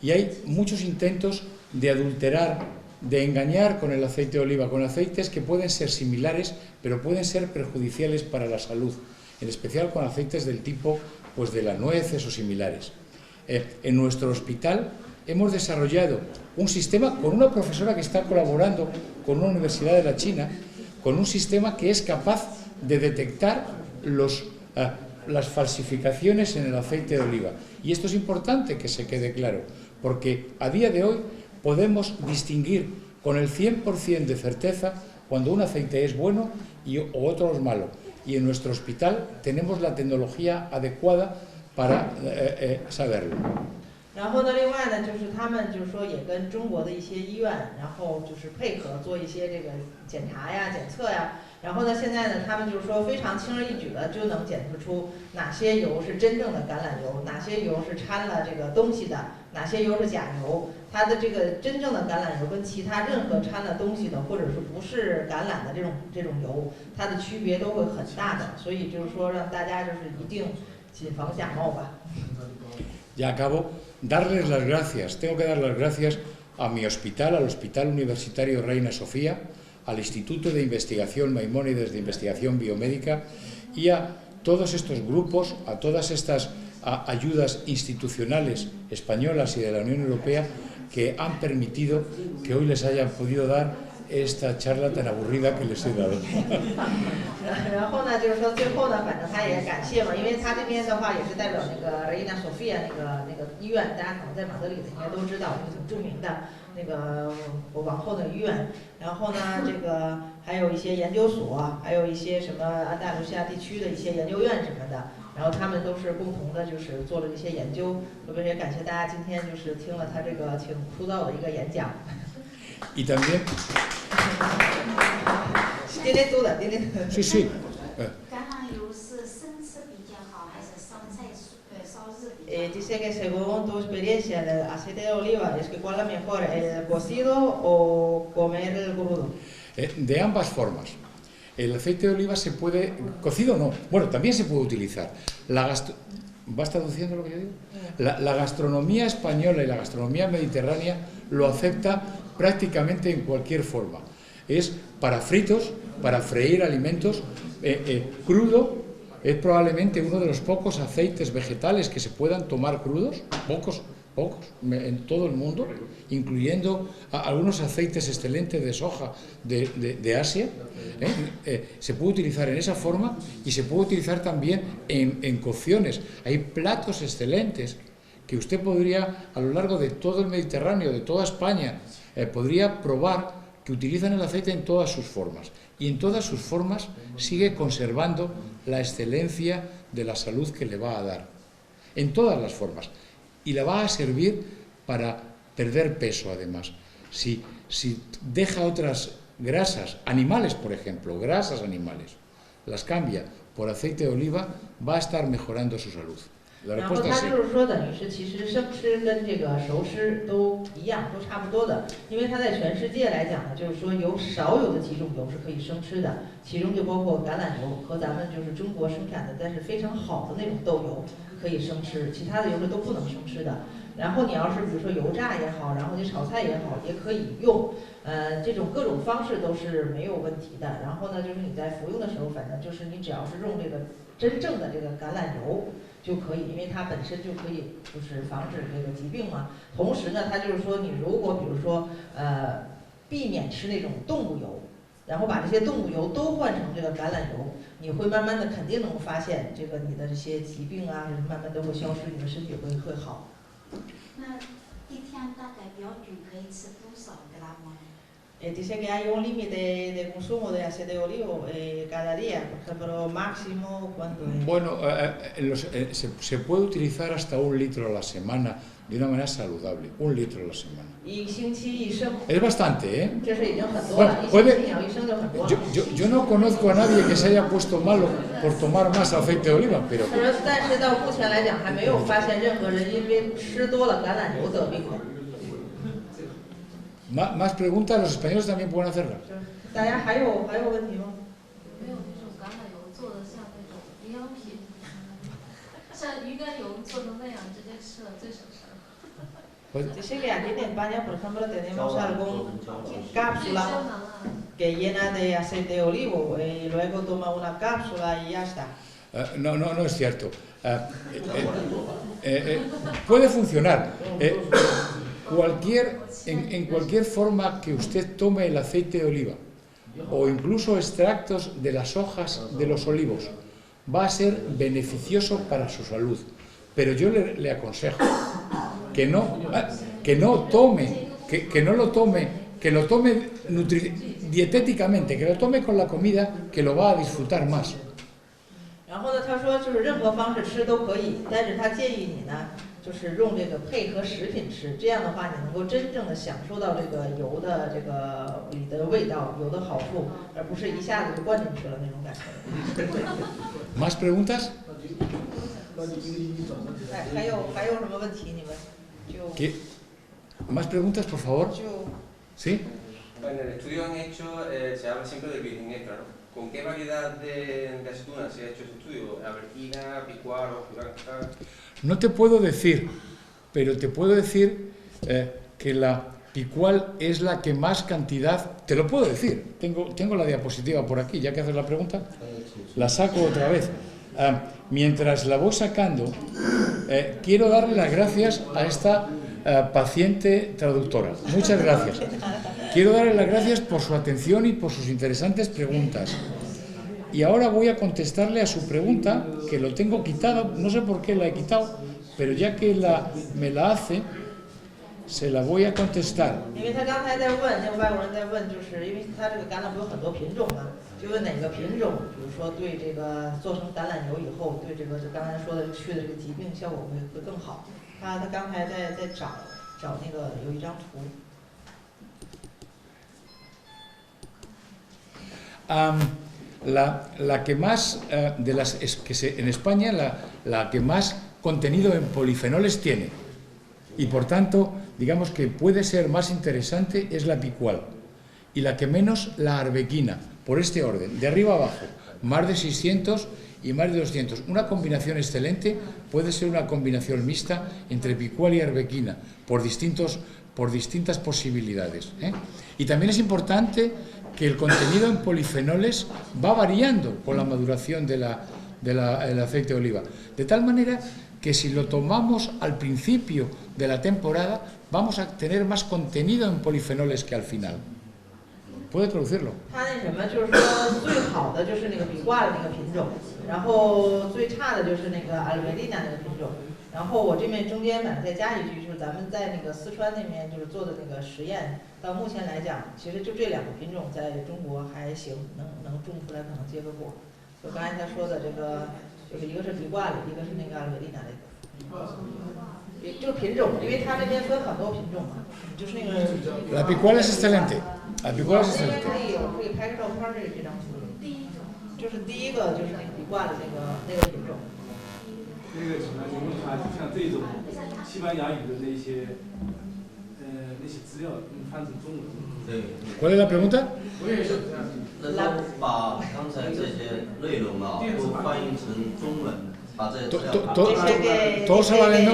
y hay muchos intentos de adulterar, de engañar con el aceite de oliva, con aceites que pueden ser similares, pero pueden ser perjudiciales para la salud, en especial con aceites del tipo pues, de las nueces o similares. En nuestro hospital hemos desarrollado un sistema con una profesora que está colaborando con una universidad de la China, con un sistema que es capaz de detectar las falsificaciones en el aceite de oliva. Y esto es importante que se quede claro, porque a día de hoy podemos distinguir con el 100% de certeza cuando un aceite es bueno o otro es malo. Y en nuestro hospital tenemos la tecnología adecuada para saberlo. 然后呢，另外呢，就是他们就是说也跟中国的一些医院，然后就是配合做一些这个检查呀、检测呀。然后呢，现在呢，他们就是说非常轻而易举的就能检测出哪些油是真正的橄榄油，哪些油是掺了这个东西的，哪些油是假油。它的这个真正的橄榄油跟其他任何掺了东西的，或者是不是橄榄的这种油，它的区别都会很大的。所以就是说，让大家就是一定谨防假冒吧。Ya acabo. Darles las gracias, tengo que dar las gracias a mi hospital, al Hospital Universitario Reina Sofía, al Instituto de Investigación Maimónides de Investigación Biomédica y a todos estos grupos, a todas estas ayudas institucionales españolas y de la Unión Europea que han permitido que hoy les haya podido dar esta charla tan aburrida que les he dado. 然后呢，就是说最后呢，反正他也感谢嘛，因为他这边的话也是代表那个Reina Sofia那个医院，大家可能在马德里的应该都知道，是挺著名的那个王后的医院。然后呢，这个还有一些研究所，还有一些什么安达卢西亚地区的一些研究院什么的，然后他们都是共同的，就是做了一些研究。特别也感谢大家今天就是听了他这个挺枯燥的一个演讲。Y también. 天天都的，天天。Sí, sí. 橄榄油是生吃比较好，还是烧菜烧日比较好？Dice dice que según tu experiencia el aceite de oliva, es que ¿cuál es mejor, el cocido o comer el crudo? De ambas formas. El aceite de oliva se puede... Cocido no. Bueno, también se puede utilizar. ¿Vas traduciendo lo que yo digo? La gastronomía española y la gastronomía mediterránea lo acepta prácticamente en cualquier forma. Es para fritos, para freír alimentos, crudo. Es probablemente uno de los pocos aceites vegetales que se puedan tomar crudos, pocos en todo el mundo, incluyendo algunos aceites excelentes de soja de Asia. Se puede utilizar en esa forma y se puede utilizar también en cocciones. Hay platos excelentes que usted podría, a lo largo de todo el Mediterráneo, de toda España, podría probar, que utilizan el aceite en todas sus formas. Y en todas sus formas sigue conservando la excelencia de la salud que le va a dar. En todas las formas. Y le va a servir para perder peso, además. Si deja otras grasas, animales, por ejemplo, grasas animales, las cambia por aceite de oliva, va a estar mejorando su salud. La 然后 respuesta es 它 sí. 就是说，等于是其实生吃跟这个熟吃都一样，都差不多的。因为它在全世界来讲呢，就是说有少有的几种油是可以生吃的，其中就包括橄榄油和咱们就是中国生产的但是非常好的那种豆油可以生吃，其他的油是都不能生吃的。然后你要是比如说油炸也好，然后你炒菜也好，也可以用，这种各种方式都是没有问题的。然后呢，就是你在服用的时候，反正就是你只要是用这个真正的这个橄榄油就可以，因为它本身就可以就是防止这个疾病嘛。同时呢，它就是说你如果比如说避免吃那种动物油，然后把这些动物油都换成这个橄榄油，你会慢慢的肯定能发现这个你的这些疾病啊，慢慢都会消失，你的身体会好。那一天大概标准可以吃多少gramo? Dice que hay un límite de consumo de aceite de olivo cada día, por ejemplo, máximo, ¿cuánto es? Bueno, se puede utilizar hasta 1 litro a la semana de una manera saludable, 1 litro a la semana. Es bastante, ¿eh? Bueno, yo no conozco a nadie que se haya puesto malo por tomar más aceite de oliva, pero... ¿Más preguntas? ¿Los españoles también pueden hacerlas? Dice que aquí en España, por ejemplo, tenemos alguna cápsula que llena de aceite de olivo y luego toma una cápsula y ya está. No es cierto. Puede funcionar. En cualquier forma que usted tome el aceite de oliva o incluso extractos de las hojas de los olivos, va a ser beneficioso para su salud. Pero yo le aconsejo que no lo tome dietéticamente, que lo tome con la comida, que lo va a disfrutar más. 然后呢，他说就是任何方式吃都可以，但是他建议你呢，就是用这个配合食品吃，这样的话你能够真正的享受到这个油的这个里的味道、油的好处，而不是一下子就灌进去了那种感觉。¿Más preguntas? 还有什么问题？你们就 ¿Más preguntas, por favor? 就 ¿Sí? En el estudio han hecho, se habla siempre de virgen extra, ¿no? ¿Con qué variedad de aceituna se ha hecho ese estudio? ¿Abertina, picual o blanca? No te puedo decir, pero te puedo decir que la picual es la que más cantidad... Te lo puedo decir, tengo la diapositiva por aquí, ya que haces la pregunta, la saco otra vez. Mientras la voy sacando, quiero darle las gracias a esta paciente traductora. Muchas gracias. Quiero darle las gracias por su atención y por sus interesantes preguntas. Y ahora voy a contestarle a su pregunta, que lo tengo quitado, no sé por qué la he quitado, pero ya que me la hace, se la voy a contestar. 因为他刚才在问，那个外国人在问，就是因为他这个橄榄不有很多品种嘛，就问哪个品种，比如说对这个做成橄榄油以后，对这个就刚才说的去的这个疾病效果会更好。他刚才在找那个有一张图。La que más, en España, la que más contenido en polifenoles tiene. Y por tanto, digamos que puede ser más interesante es la picual. Y la que menos, la arbequina, por este orden, de arriba a abajo, más de 600 y más de 200. Una combinación excelente puede ser una combinación mixta entre picual y arbequina, por distintas posibilidades, ¿eh? Y también es importante que el contenido en polifenoles va variando con la maduración del aceite de oliva. De tal manera que si lo tomamos al principio de la temporada, vamos a tener más contenido en polifenoles que al final. ¿Puede traducirlo? 它那什么就是说最好的就是那个比挂的那个品种，然后最差的就是那个阿尔维丽娜那个品种。然后我这边中间反正再加一句，就是咱们在那个四川那边就是做的那个实验，到目前来讲，其实就这两个品种在中国还行，能种出来可能结个果。就刚才他说的这个，就是一个是比挂的，一个是那个阿尔维丽娜的，就是品种，因为它这边分很多品种嘛，就是那个。La picual es excelente. La picual es 这边 excelente. 可以拍个照片，这张图。就是第一个就是那个比挂的那个品种。那个请问您看，像这种西班牙语的那些资料，翻成中文。对。¿Cuál es la pregunta? 能够把刚才这些内容啊，都翻译成中文，把这些资料。Todos hablan, ¿no?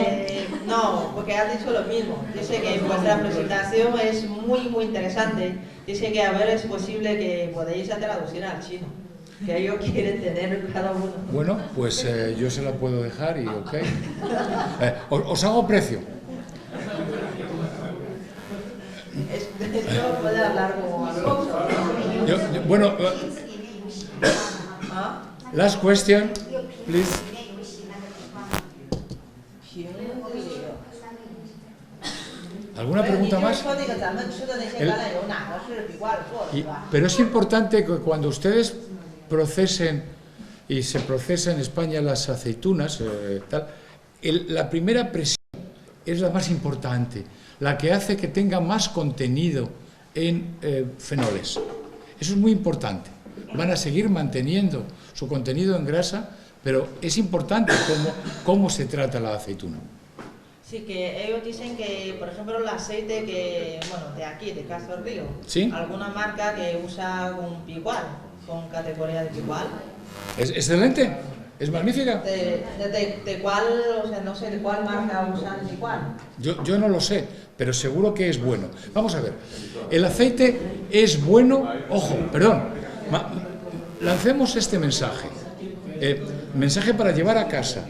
No, porque ha dicho lo mismo. Dice que vuestra presentación es muy interesante. Dice que a ver es posible que podéis traducir al chino. Que ellos quieren tener cada uno. Bueno, pues yo se la puedo dejar y ok. Os hago precio. Esto puede hablar como Alfonso. Bueno, last question, please. ¿Alguna pregunta más? Pero es importante que cuando ustedes procesen, y se procesa en España las aceitunas, la primera presión es la más importante, la que hace que tenga más contenido en fenoles. Eso es muy importante. Van a seguir manteniendo su contenido en grasa, pero es importante cómo se trata la aceituna. Sí, que ellos dicen que, por ejemplo, el aceite que, bueno, de aquí, de Castro del Río, ¿sí? Alguna marca que usa un picual, con categoría de picual. Es excelente, es magnífica. ¿De cuál, o sea, no sé de cuál marca usan picual? Yo no lo sé, pero seguro que es bueno. Vamos a ver, el aceite es bueno, ojo, perdón, lancemos este mensaje, mensaje para llevar a casa.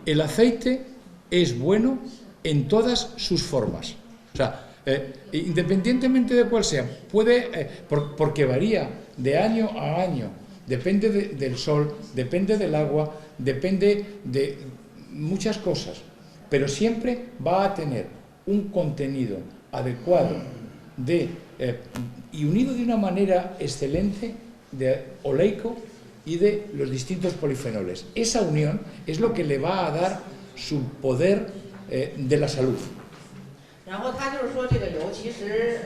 El aceite es bueno en todas sus formas, o sea, independientemente de cuál sea, porque varía de año a año, depende del sol, depende del agua, depende de muchas cosas, pero siempre va a tener un contenido adecuado y unido de una manera excelente de oleico y de los distintos polifenoles. Esa unión es lo que le va a dar su poder de la salud. 然后他就是说，这个油其实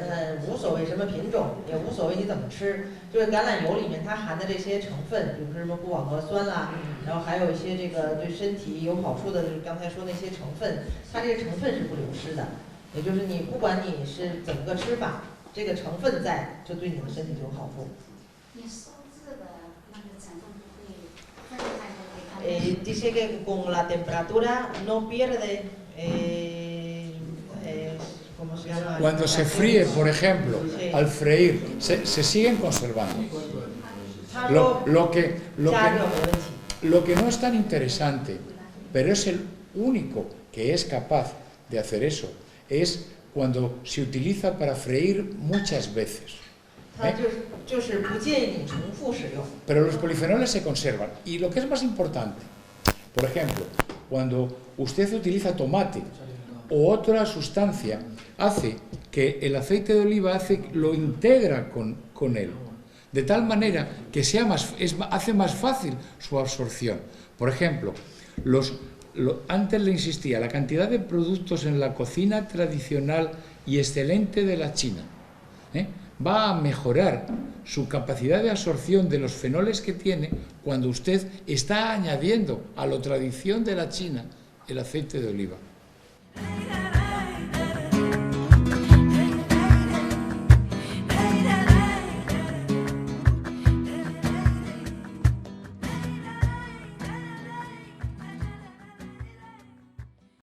无所谓什么品种，也无所谓你怎么吃，就是橄榄油里面它含的这些成分，比如说什么不饱和酸啦，然后还有一些这个对身体有好处的，就是刚才说那些成分，它这个成分是不流失的，也就是你不管你是怎么个吃法，这个成分在，就对你的身体就有好处。你收制的那个成分不会分开的给他们。Dice que con la temperatura no pierde. ¿Cómo se llama? Cuando se fríe, por ejemplo, al freír, se siguen conservando. Lo que no es tan interesante, pero es el único que es capaz de hacer eso, es cuando se utiliza para freír muchas veces. Pero los polifenoles se conservan. Y lo que es más importante, por ejemplo, cuando usted utiliza tomate o otra sustancia, hace que el aceite de oliva lo integra con él, de tal manera que hace más fácil su absorción. Por ejemplo, antes le insistía, la cantidad de productos en la cocina tradicional y excelente de la China va a mejorar su capacidad de absorción de los fenoles que tiene cuando usted está añadiendo a la tradición de la China el aceite de oliva.